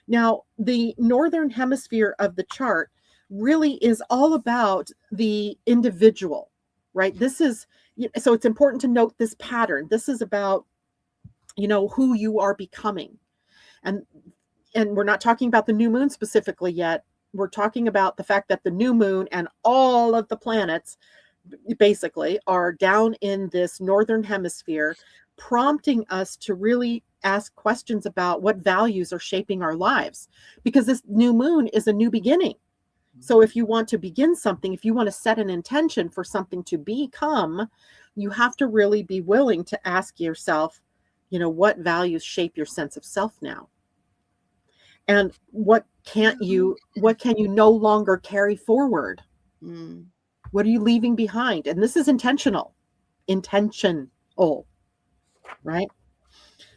Now, the northern hemisphere of the chart really is all about the individual, right? So it's important to note this pattern. This is about, who you are becoming. And we're not talking about the new moon specifically yet. We're talking about the fact that the new moon and all of the planets basically are down in this northern hemisphere, prompting us to really ask questions about what values are shaping our lives, because this new moon is a new beginning. So if you want to begin something, if you want to set an intention for something to become, you have to really be willing to ask yourself, what values shape your sense of self now? And what can you no longer carry forward? What are you leaving behind? And this is intentional, right?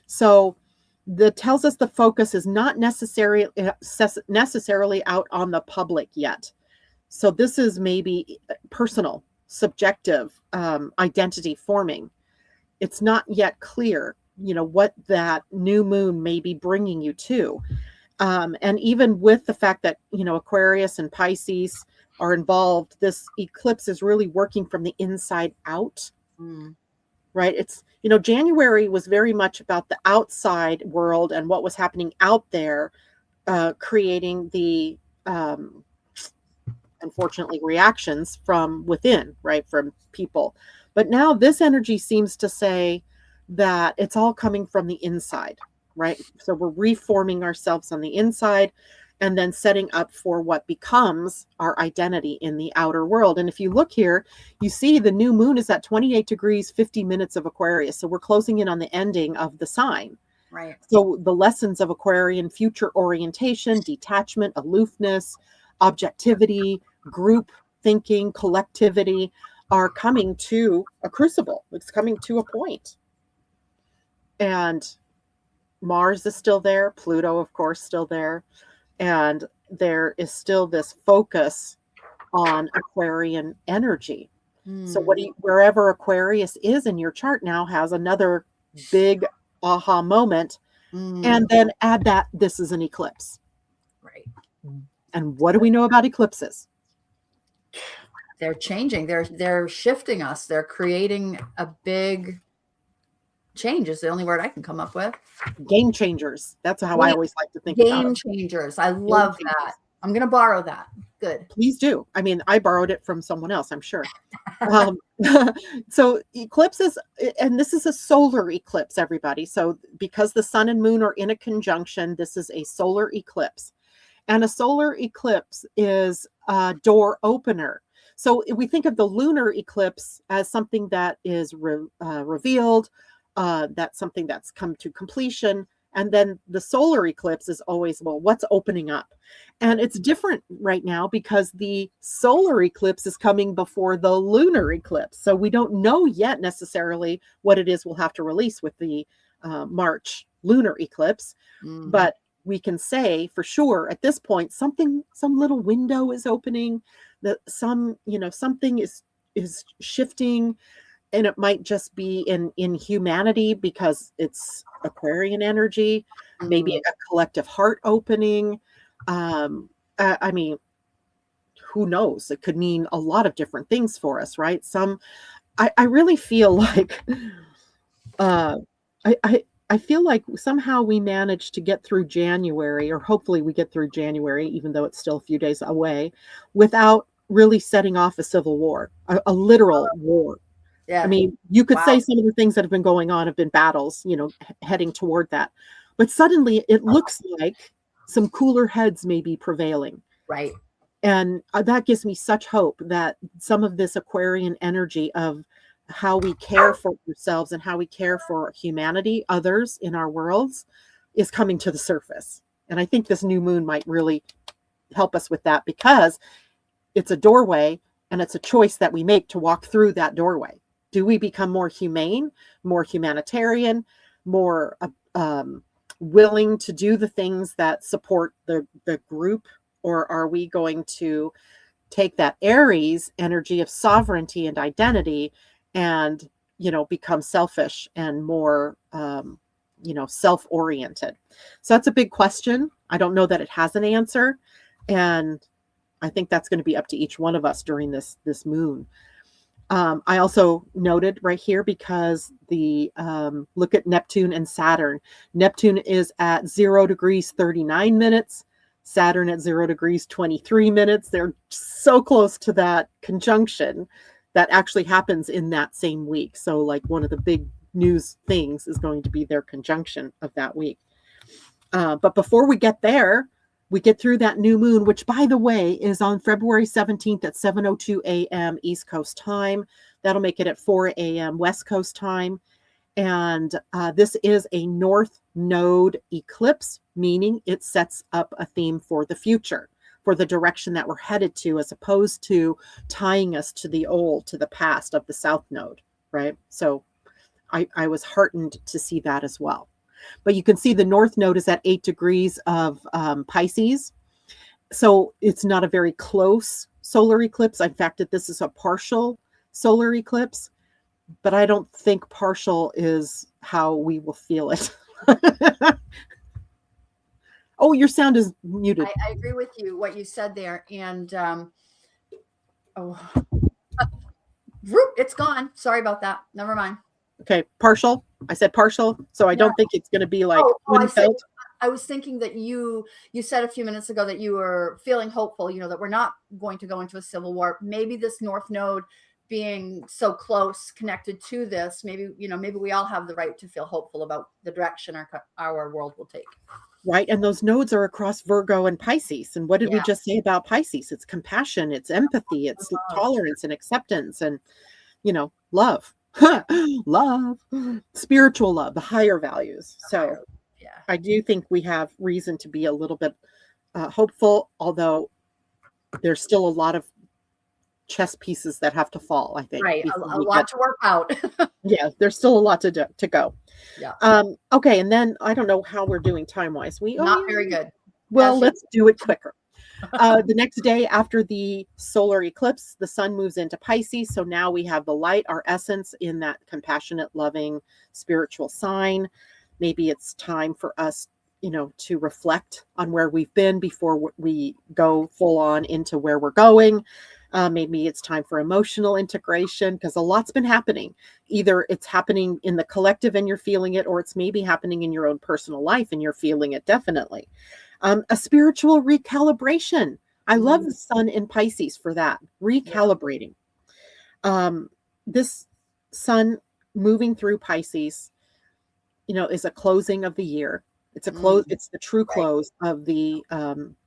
So that tells us the focus is not necessarily out on the public yet. So this is maybe personal, subjective, identity forming. It's not yet clear, what that new moon may be bringing you to. And even with the fact that, Aquarius and Pisces are involved, this eclipse is really working from the inside out, right? It's, January was very much about the outside world and what was happening out there, creating the, unfortunately, reactions from within, right? From people. But now this energy seems to say that it's all coming from the inside, right? So we're reforming ourselves on the inside and then setting up for what becomes our identity in the outer world. And if you look here, you see the new moon is at 28 degrees, 50 minutes of Aquarius. So we're closing in on the ending of the sign. Right. So the lessons of Aquarian future orientation, detachment, aloofness, objectivity, group thinking, collectivity are coming to a crucible. It's coming to a point. And Mars is still there. Pluto, of course, still there. And there is still this focus on Aquarian energy. So wherever Aquarius is in your chart now has another big aha moment. And then add that this is an eclipse. Right. And what do we know about eclipses? They're changing. They're shifting us. They're creating a big change is the only word I can come up with. Game changers. That's how I always like to think about it. Game changers. I love that. I'm going to borrow that. Good. Please do. I mean, I borrowed it from someone else, I'm sure. So eclipses, and this is a solar eclipse, everybody. So because the sun and moon are in a conjunction, this is a solar eclipse. And a solar eclipse is a door opener. So we think of the lunar eclipse as something that is revealed, that's something that's come to completion. And then the solar eclipse is always, well, what's opening up? And it's different right now because the solar eclipse is coming before the lunar eclipse. So we don't know yet necessarily what it is we'll have to release with the March lunar eclipse. But we can say for sure at this point, some little window is opening, that something is shifting. And it might just be in humanity because it's Aquarian energy, maybe a collective heart opening. I mean, who knows? It could mean a lot of different things for us, right? I really feel like, I feel like somehow we managed to get through January, or hopefully we get through January, even though it's still a few days away, without really setting off a civil war, a literal war. Yeah. I mean, you could say some of the things that have been going on have been battles, heading toward that. But suddenly it looks like some cooler heads may be prevailing. Right. And that gives me such hope that some of this Aquarian energy of how we care for ourselves and how we care for humanity, others in our worlds, is coming to the surface. And I think this new moon might really help us with that because it's a doorway and it's a choice that we make to walk through that doorway. Do we become more humane, more humanitarian, more willing to do the things that support the group? Or are we going to take that Aries energy of sovereignty and identity and, become selfish and more, self-oriented? So that's a big question. I don't know that it has an answer. And I think that's going to be up to each one of us during this moon. I also noted right here because look at Neptune and Saturn. Neptune is at 0 degrees 39 minutes, Saturn at 0 degrees 23 minutes. They're so close to that conjunction that actually happens in that same week. So like one of the big news things is going to be their conjunction of that week. But before we get there, we get through that new moon, which, by the way, is on February 17th at 7:02 a.m. East Coast time. That'll make it at 4 a.m. West Coast time. And this is a North Node eclipse, meaning it sets up a theme for the future, for the direction that we're headed to, as opposed to tying us to the past of the South Node, right? So I was heartened to see that as well. But you can see the north node is at 8 degrees of Pisces. So it's not a very close solar eclipse. In fact, this is a partial solar eclipse, but I don't think partial is how we will feel it. Oh, your sound is muted. I agree with you, what you said there. And it's gone. Sorry about that. Never mind. Okay, partial. I said partial, so I don't think it's going to be like I was thinking that you said a few minutes ago that you were feeling hopeful, that we're not going to go into a civil war. Maybe this north node being so close connected to this, maybe we all have the right to feel hopeful about the direction our world will take. Right. And those nodes are across Virgo and Pisces. And what did we just say about Pisces? It's compassion, it's empathy, it's tolerance and acceptance, and, love, love, spiritual love, the higher values. So I do think we have reason to be a little bit hopeful, although there's still a lot of chess pieces that have to fall, I think. Right. A lot to work out. Yeah, there's still a lot to go. Yeah. Okay, and then I don't know how we're doing time-wise. Not very good. Well, let's do it quicker. The next day after the solar eclipse, the sun moves into Pisces. So now we have the light, our essence, in that compassionate, loving, spiritual sign. Maybe it's time for us, to reflect on where we've been before we go full on into where we're going. Maybe it's time for emotional integration, because a lot's been happening. Either it's happening in the collective and you're feeling it, or it's maybe happening in your own personal life and you're feeling it definitely. A spiritual recalibration. I love the sun in Pisces for that, recalibrating. This sun moving through Pisces, is a closing of the year. It's a close. It's the true close of the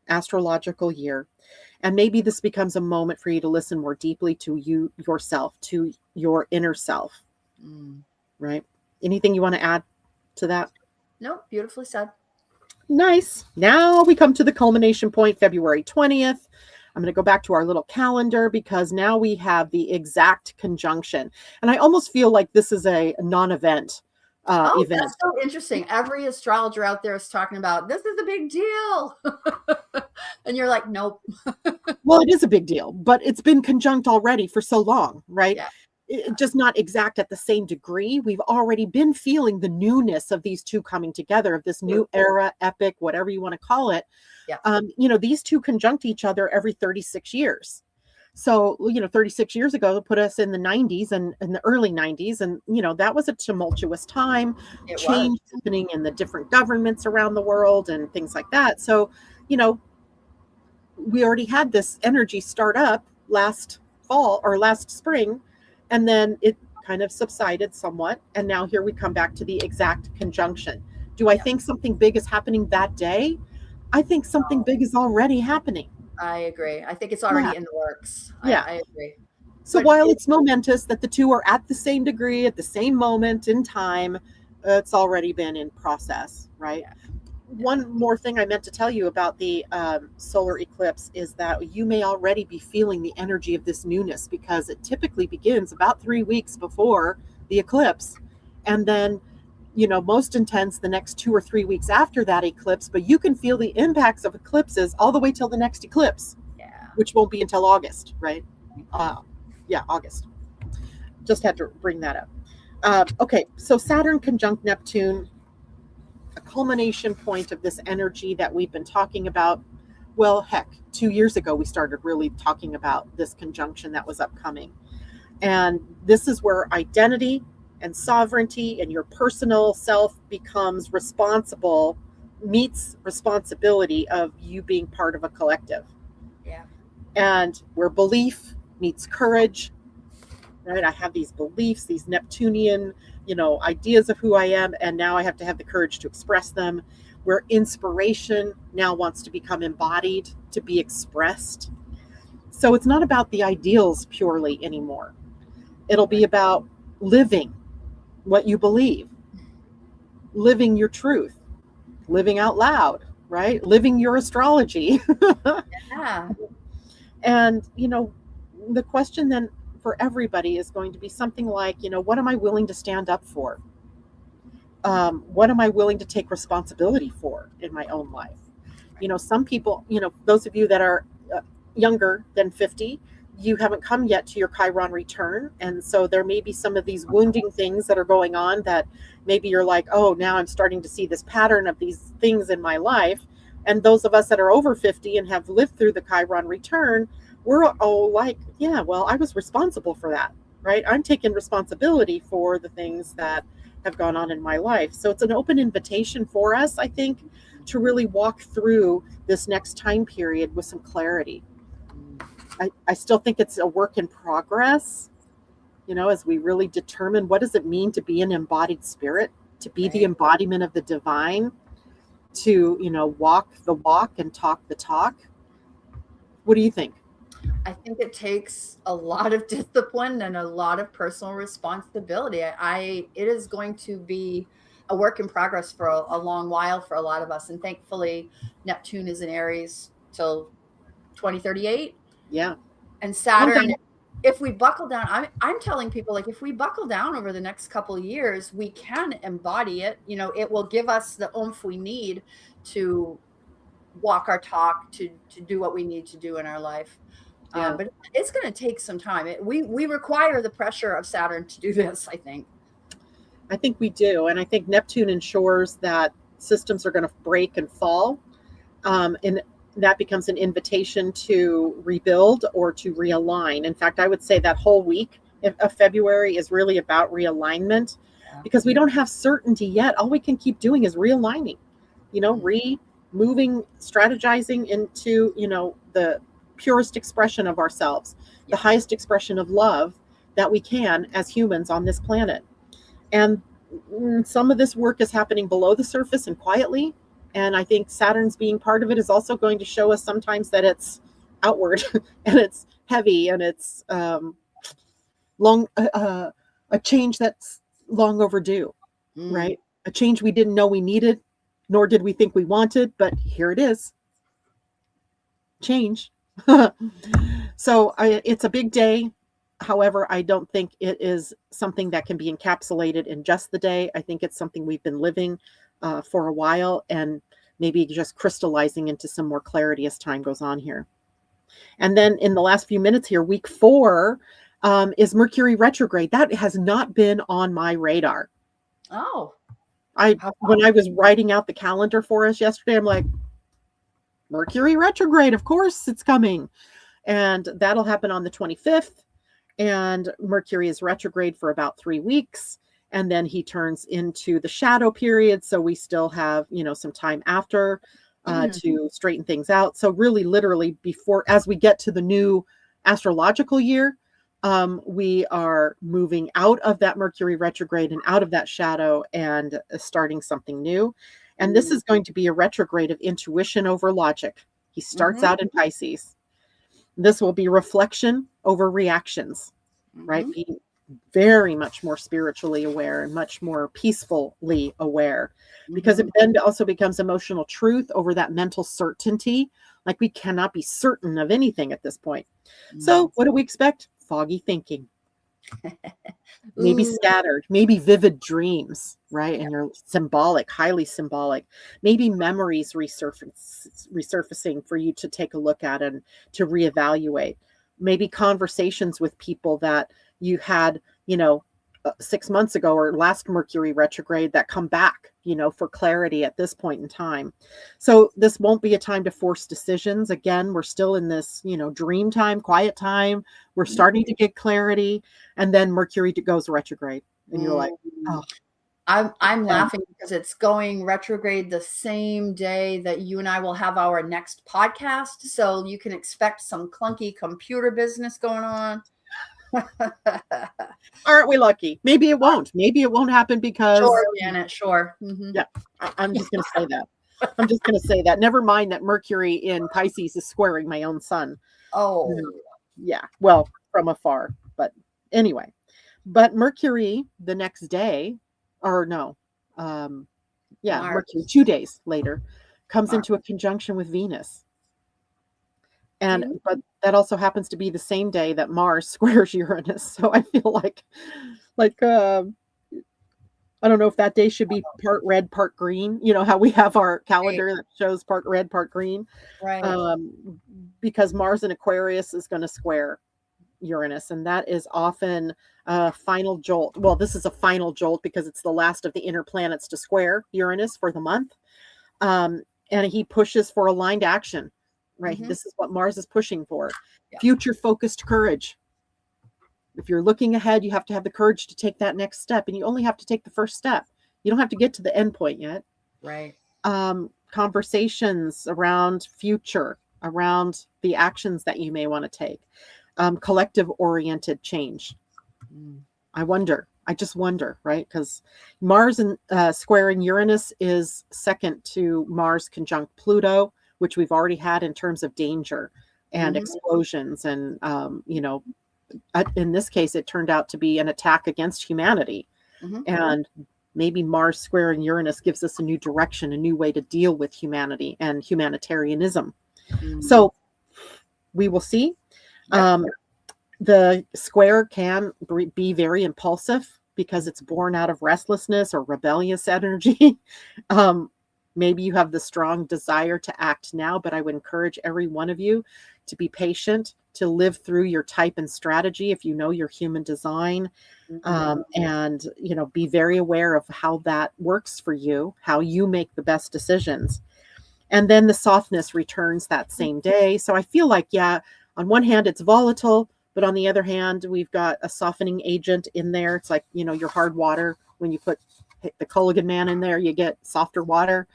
astrological year. And maybe this becomes a moment for you to listen more deeply to yourself, to your inner self. Right? Anything you want to add to that? No, beautifully said. Nice. Now we come to the culmination point, February 20th. I'm going to go back to our little calendar, because now we have the exact conjunction. And I almost feel like this is a non-event event. That's so interesting. Every astrologer out there is talking about, this is a big deal. And you're like, nope. Well, it is a big deal, but it's been conjunct already for so long, right? Yeah. Just not exact at the same degree. We've already been feeling the newness of these two coming together, of this new era, epic, whatever you want to call it. Yeah. These two conjunct each other every 36 years. So, 36 years ago, put us in the 90s and in the early 90s. And, that was a tumultuous time, change happening in the different governments around the world and things like that. So, we already had this energy start up last fall or last spring, and then it kind of subsided somewhat. And now here we come back to the exact conjunction. Do I think something big is happening that day? I think something big is already happening. I agree. I think it's already in the works. I agree. So while it's momentous that the two are at the same degree, at the same moment in time, it's already been in process, right? One more thing I meant to tell you about the solar eclipse is that you may already be feeling the energy of this newness, because it typically begins about 3 weeks before the eclipse. And then, most intense the next 2 or 3 weeks after that eclipse, but you can feel the impacts of eclipses all the way till the next eclipse, which won't be until August, right? August. Just had to bring that up. Okay, so Saturn conjunct Neptune, a culmination point of this energy that we've been talking about. Well, heck, 2 years ago, we started really talking about this conjunction that was upcoming. And this is where identity and sovereignty and your personal self becomes meets responsibility of you being part of a collective. And where belief meets courage, right? I have these beliefs, these Neptunian, ideas of who I am, and now I have to have the courage to express them. Where inspiration now wants to become embodied, to be expressed. So it's not about the ideals purely anymore. It'll be about living what you believe, living your truth, living out loud, right? Living your astrology. And, the question then for everybody is going to be something like, what am I willing to stand up for? what am I willing to take responsibility for in my own life? Some people, those of you that are younger than 50, you haven't come yet to your Chiron return. And so there may be some of these wounding things that are going on that maybe you're like, oh, now I'm starting to see this pattern of these things in my life. And those of us that are over 50 and have lived through the Chiron return, we're all like, yeah, well, I was responsible for that, right? I'm taking responsibility for the things that have gone on in my life. So it's an open invitation for us, I think, to really walk through this next time period with some clarity. I still think it's a work in progress, as we really determine what does it mean to be an embodied spirit, to be the embodiment of the divine, to, walk the walk and talk the talk. What do you think? I think it takes a lot of discipline and a lot of personal responsibility. It is going to be a work in progress for a long while for a lot of us. And thankfully, Neptune is in Aries till 2038. Yeah. And Saturn, if we buckle down, I'm telling people, like, if we buckle down over the next couple of years, we can embody it. It will give us the oomph we need to walk our talk, to do what we need to do in our life. Yeah. But it's going to take some time. We require the pressure of Saturn to do this, I think. I think we do. And I think Neptune ensures that systems are going to break and fall. And that becomes an invitation to rebuild or to realign. In fact, I would say that whole week of February is really about realignment, because we don't have certainty yet. All we can keep doing is realigning, moving, strategizing into, the purest expression of ourselves, the highest expression of love that we can as humans on this planet. And some of this work is happening below the surface and quietly. And I think Saturn's being part of it is also going to show us sometimes that it's outward and it's heavy and it's long, a change that's long overdue, right? A change we didn't know we needed, nor did we think we wanted, but here it is. Change. So it's a big day. However, I don't think it is something that can be encapsulated in just the day. I think it's something we've been living for a while, and maybe just crystallizing into some more clarity as time goes on here. And then in the last few minutes here, week 4 is Mercury retrograde. That has not been on my radar. Oh. When I was writing out the calendar for us yesterday, I'm like, Mercury retrograde, of course it's coming. And that'll happen on the 25th. And Mercury is retrograde for about 3 weeks. And then he turns into the shadow period. So we still have, some time after to straighten things out. So really, literally, as we get to the new astrological year, we are moving out of that Mercury retrograde and out of that shadow and starting something new. And this is going to be a retrograde of intuition over logic. He starts out in Pisces. This will be reflection over reactions, right? Being very much more spiritually aware and much more peacefully aware, because it then also becomes emotional truth over that mental certainty. Like, we cannot be certain of anything at this point. So what do we expect? Foggy thinking. Maybe scattered, maybe vivid dreams, right? And you're symbolic, highly symbolic. Maybe memories resurfacing for you to take a look at and to reevaluate. Maybe conversations with people that you had, 6 months ago or last Mercury retrograde that come back, for clarity at this point in time. So this won't be a time to force decisions. Again, we're still in this, dream time, quiet time. We're starting to get clarity. And then Mercury goes retrograde. And you're like, oh. I'm laughing because it's going retrograde the same day that you and I will have our next podcast. So you can expect some clunky computer business going on. Aren't we lucky? Maybe it won't. Maybe it won't happen because... Sure, Janet, sure. Yeah, I'm just going to say that. I'm just going to say that. Never mind that Mercury in Pisces is squaring my own sun. Oh. Yeah, well, from afar. But anyway. But Mercury the next day, or no, Mercury 2 days later, comes into a conjunction with Venus. But that also happens to be the same day that Mars squares Uranus. So I feel like I don't know if that day should be part red, part green. You know how we have our Right, calendar that shows part red, part green. right. Um, because Mars in Aquarius is going to square Uranus, and that is often a final jolt. Well, this is a final jolt because it's the last of the inner planets to square Uranus for the month. Um, and he pushes for aligned action, right? Hmm. This is what Mars is pushing for. Yeah. Future focused courage. If you're looking ahead, you have to have the courage to take that next step, and you only have to take the first step. You don't have to get to the end point yet. Right. Conversations around future, around the actions that you may want to take, collective oriented change. Mm. I just wonder, right? Because Mars and squaring Uranus is second to Mars conjunct Pluto, which we've already had in terms of danger and Hmm. explosions. And, in this case, it turned out to be an attack against humanity. Hmm. And maybe Mars squaring Uranus gives us a new direction, a new way to deal with humanity and humanitarianism. Mm. So we will see. Yep. The square can be very impulsive because it's born out of restlessness or rebellious energy. Maybe you have the strong desire to act now, but I would encourage every one of you to be patient, to live through your type and strategy if you know your human design, and be very aware of how that works for you, how you make the best decisions. And then the softness returns that same day. So I feel like, yeah, on one hand, it's volatile, but on the other hand, we've got a softening agent in there. It's like, your hard water. When you put the Culligan man in there, you get softer water.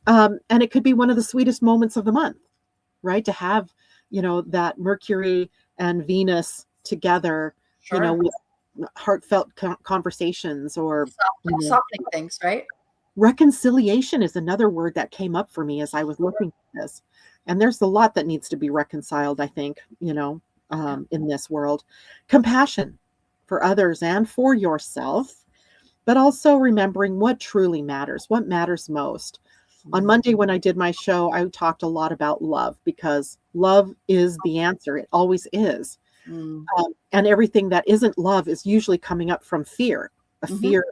And it could be one of the sweetest moments of the month, right? To have, that Mercury and Venus together, Sure. with heartfelt conversations or Softening things, right? reconciliation is another word that came up for me as I was looking at this. And there's a lot that needs to be reconciled, I think, in this world. Compassion for others and for yourself, but also remembering what truly matters, what matters most. On Monday, when I did my show, I talked a lot about love because love is the answer. It always is. Mm. And everything that isn't love is usually coming up from fear, a Mhm. fear,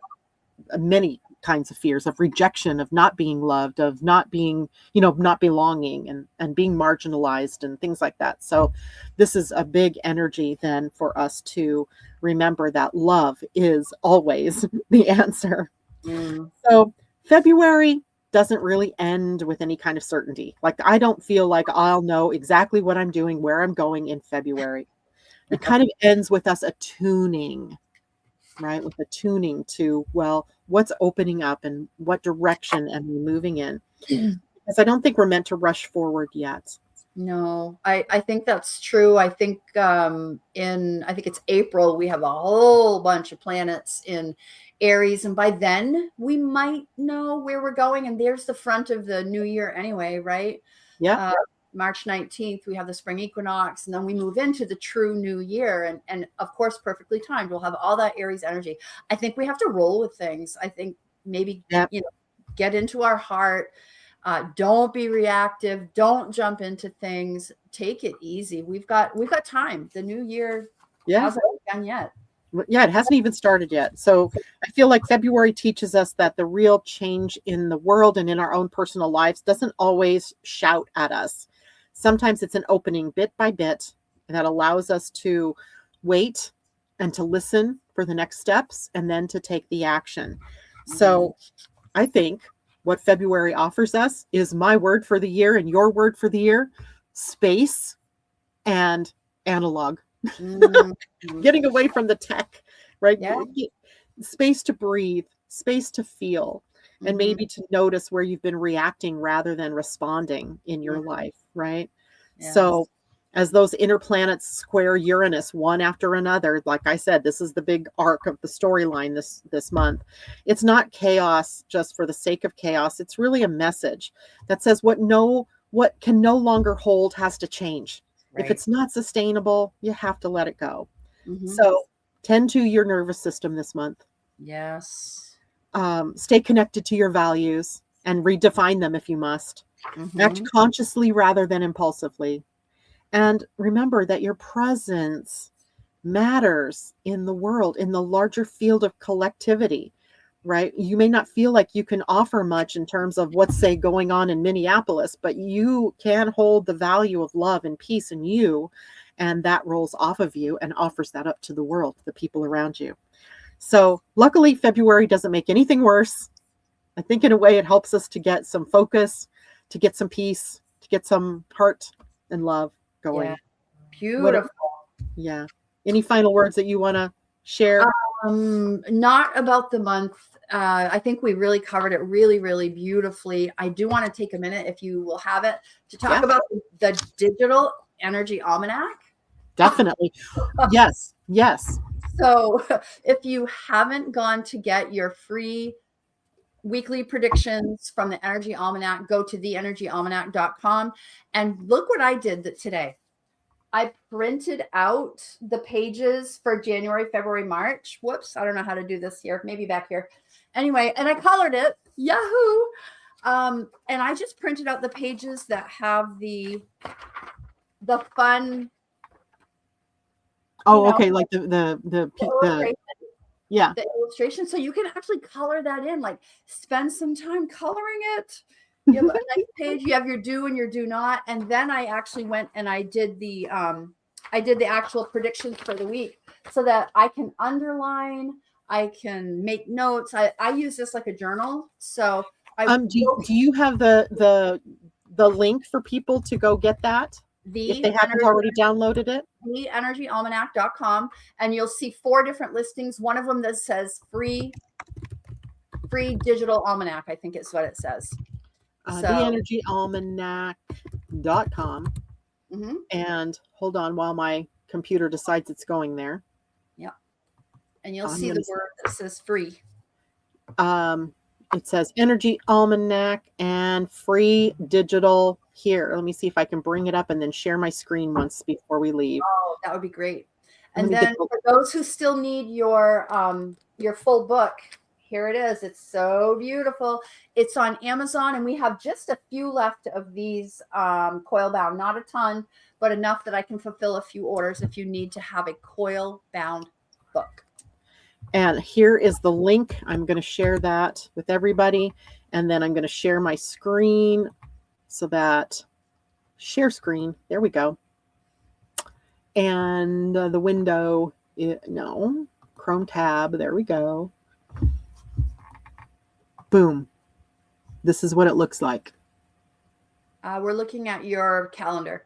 many kinds of fears of rejection, of not being loved, of not being, not belonging and being marginalized and things like that. So this is a big energy then for us to remember that love is always the answer. Mm. So February doesn't really end with any kind of certainty. Like I don't feel like I'll know exactly what I'm doing, where I'm going in February. It kind of ends with us attuning, right? With attuning to, well, what's opening up and what direction am we moving in? Because I don't think we're meant to rush forward yet. No, I think that's true. I think I think it's April, we have a whole bunch of planets in Aries, and by then we might know where we're going. And there's the front of the new year anyway, right? Yeah. Uh, March 19th, we have the spring equinox, and then we move into the true new year. And of course, perfectly timed. We'll have all that Aries energy. I think we have to roll with things. I think maybe, Yeah. Get into our heart. Don't be reactive. Don't jump into things. Take it easy. We've got time. The new year hasn't begun yet. Yeah, it hasn't even started yet. So I feel like February teaches us that the real change in the world and in our own personal lives doesn't always shout at us. Sometimes it's an opening bit by bit that allows us to wait and to listen for the next steps and then to take the action. So I think what February offers us is my word for the year and your word for the year: space and analog. Getting away from the tech, right? Yeah. Space to breathe, space to feel, and maybe to notice where you've been reacting rather than responding in your life, right? Yes. So as those inner planets square Uranus one after another, like I said, this is the big arc of the storyline this month. It's not chaos just for the sake of chaos. It's really a message that says what can no longer hold has to change. Right. If it's not sustainable, you have to let it go. Mhm. So tend to your nervous system this month. Yes. Stay connected to your values and redefine them if you must. Act consciously rather than impulsively. And remember that your presence matters in the world, in the larger field of collectivity. right? You may not feel like you can offer much in terms of what's, say, going on in Minneapolis, but you can hold the value of love and peace in you, and that rolls off of you and offers that up to the world, the people around you. So luckily, February doesn't make anything worse. I think in a way it helps us to get some focus, to get some peace, to get some heart and love going. Yeah. Beautiful. Yeah. Any final words that you want to share? Not about the month. I think we really covered it really, really beautifully. I do want to take a minute, if you will have it, to talk about the digital energy almanac. Definitely. Yes. Yes. So if you haven't gone to get your free weekly predictions from the Energy Almanac, go to theenergyalmanac.com and look what I did today. I printed out the pages for January, February, March. Whoops, I don't know how to do this here. Maybe back here. Anyway, and I colored it. Yahoo! And I just printed out the pages that have the fun. Oh, okay. Like the yeah, the illustration. So you can actually color that in, like spend some time coloring it. You have a nice page, you have your do and your do not. And then I actually went and I did the actual predictions for the week so that I can underline, I can make notes. I use this like a journal. So do you have the link for people to go get that? If they haven't already downloaded it? theenergyalmanac.com, and you'll see 4 different listings. One of them that says free digital almanac, I think is what it says. Theenergyalmanac.com. Mm-hmm. And hold on while my computer decides it's going there. Yeah. And you'll see the word that says free. It says Energy Almanac and free digital here. Let me see if I can bring it up and then share my screen once before we leave. Oh, that would be great. And then for those who still need your full book, here it is. It's so beautiful. It's on Amazon, and we have just a few left of these coil bound, not a ton, but enough that I can fulfill a few orders if you need to have a coil bound book. And here is the link. I'm going to share that with everybody. And then I'm going to share my screen so that share screen. There we go. And the window, no, Chrome tab. There we go. Boom. This is what it looks like. We're looking at your calendar.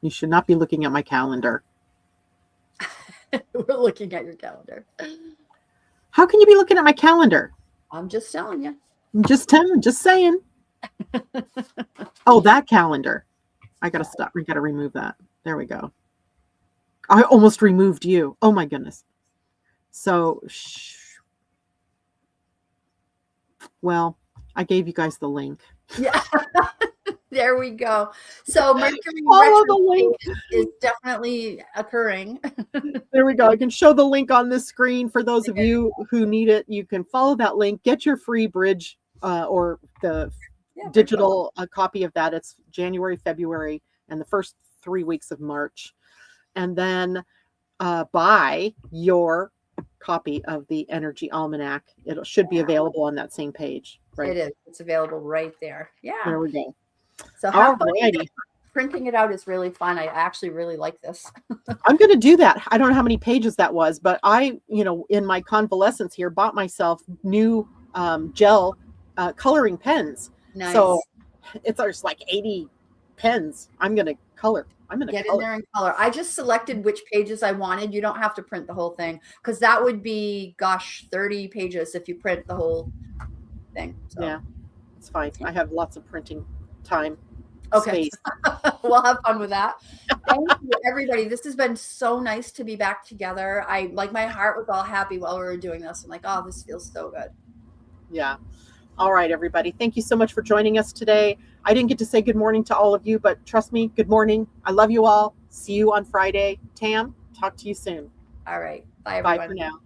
You should not be looking at my calendar. We're looking at your calendar. How can you be looking at my calendar? I'm just telling you. Just saying. Oh, that calendar. I got to stop. We got to remove that. There we go. I almost removed you. Oh my goodness. So, well, I gave you guys the link. Yeah. There we go. So Mercury is definitely occurring. There we go. I can show the link on this screen for those of you who need it. You can follow that link, get your free bridge or the digital copy of that. It's January, February, and the first 3 weeks of March. And then buy your copy of the Energy Almanac. It should be available on that same page. Right? It is. It's available right there. Yeah. There we go. So printing it out is really fun. I actually really like this. I'm going to do that. I don't know how many pages that was, but I, in my convalescence here, bought myself new gel coloring pens. Nice. So there's like 80 pens. I'm going to color. I'm going to get in there and color. I just selected which pages I wanted. You don't have to print the whole thing because that would be, 30 pages if you print the whole thing. So. Yeah, it's fine. I have lots of printing time. Okay. We'll have fun with that. Thank you, everybody. This has been so nice to be back together. My heart was all happy while we were doing this. I'm like, oh, this feels so good. Yeah. All right, everybody. Thank you so much for joining us today. I didn't get to say good morning to all of you, but trust me, good morning. I love you all. See you on Friday. Tam, talk to you soon. All right. Bye, everyone. Bye for now.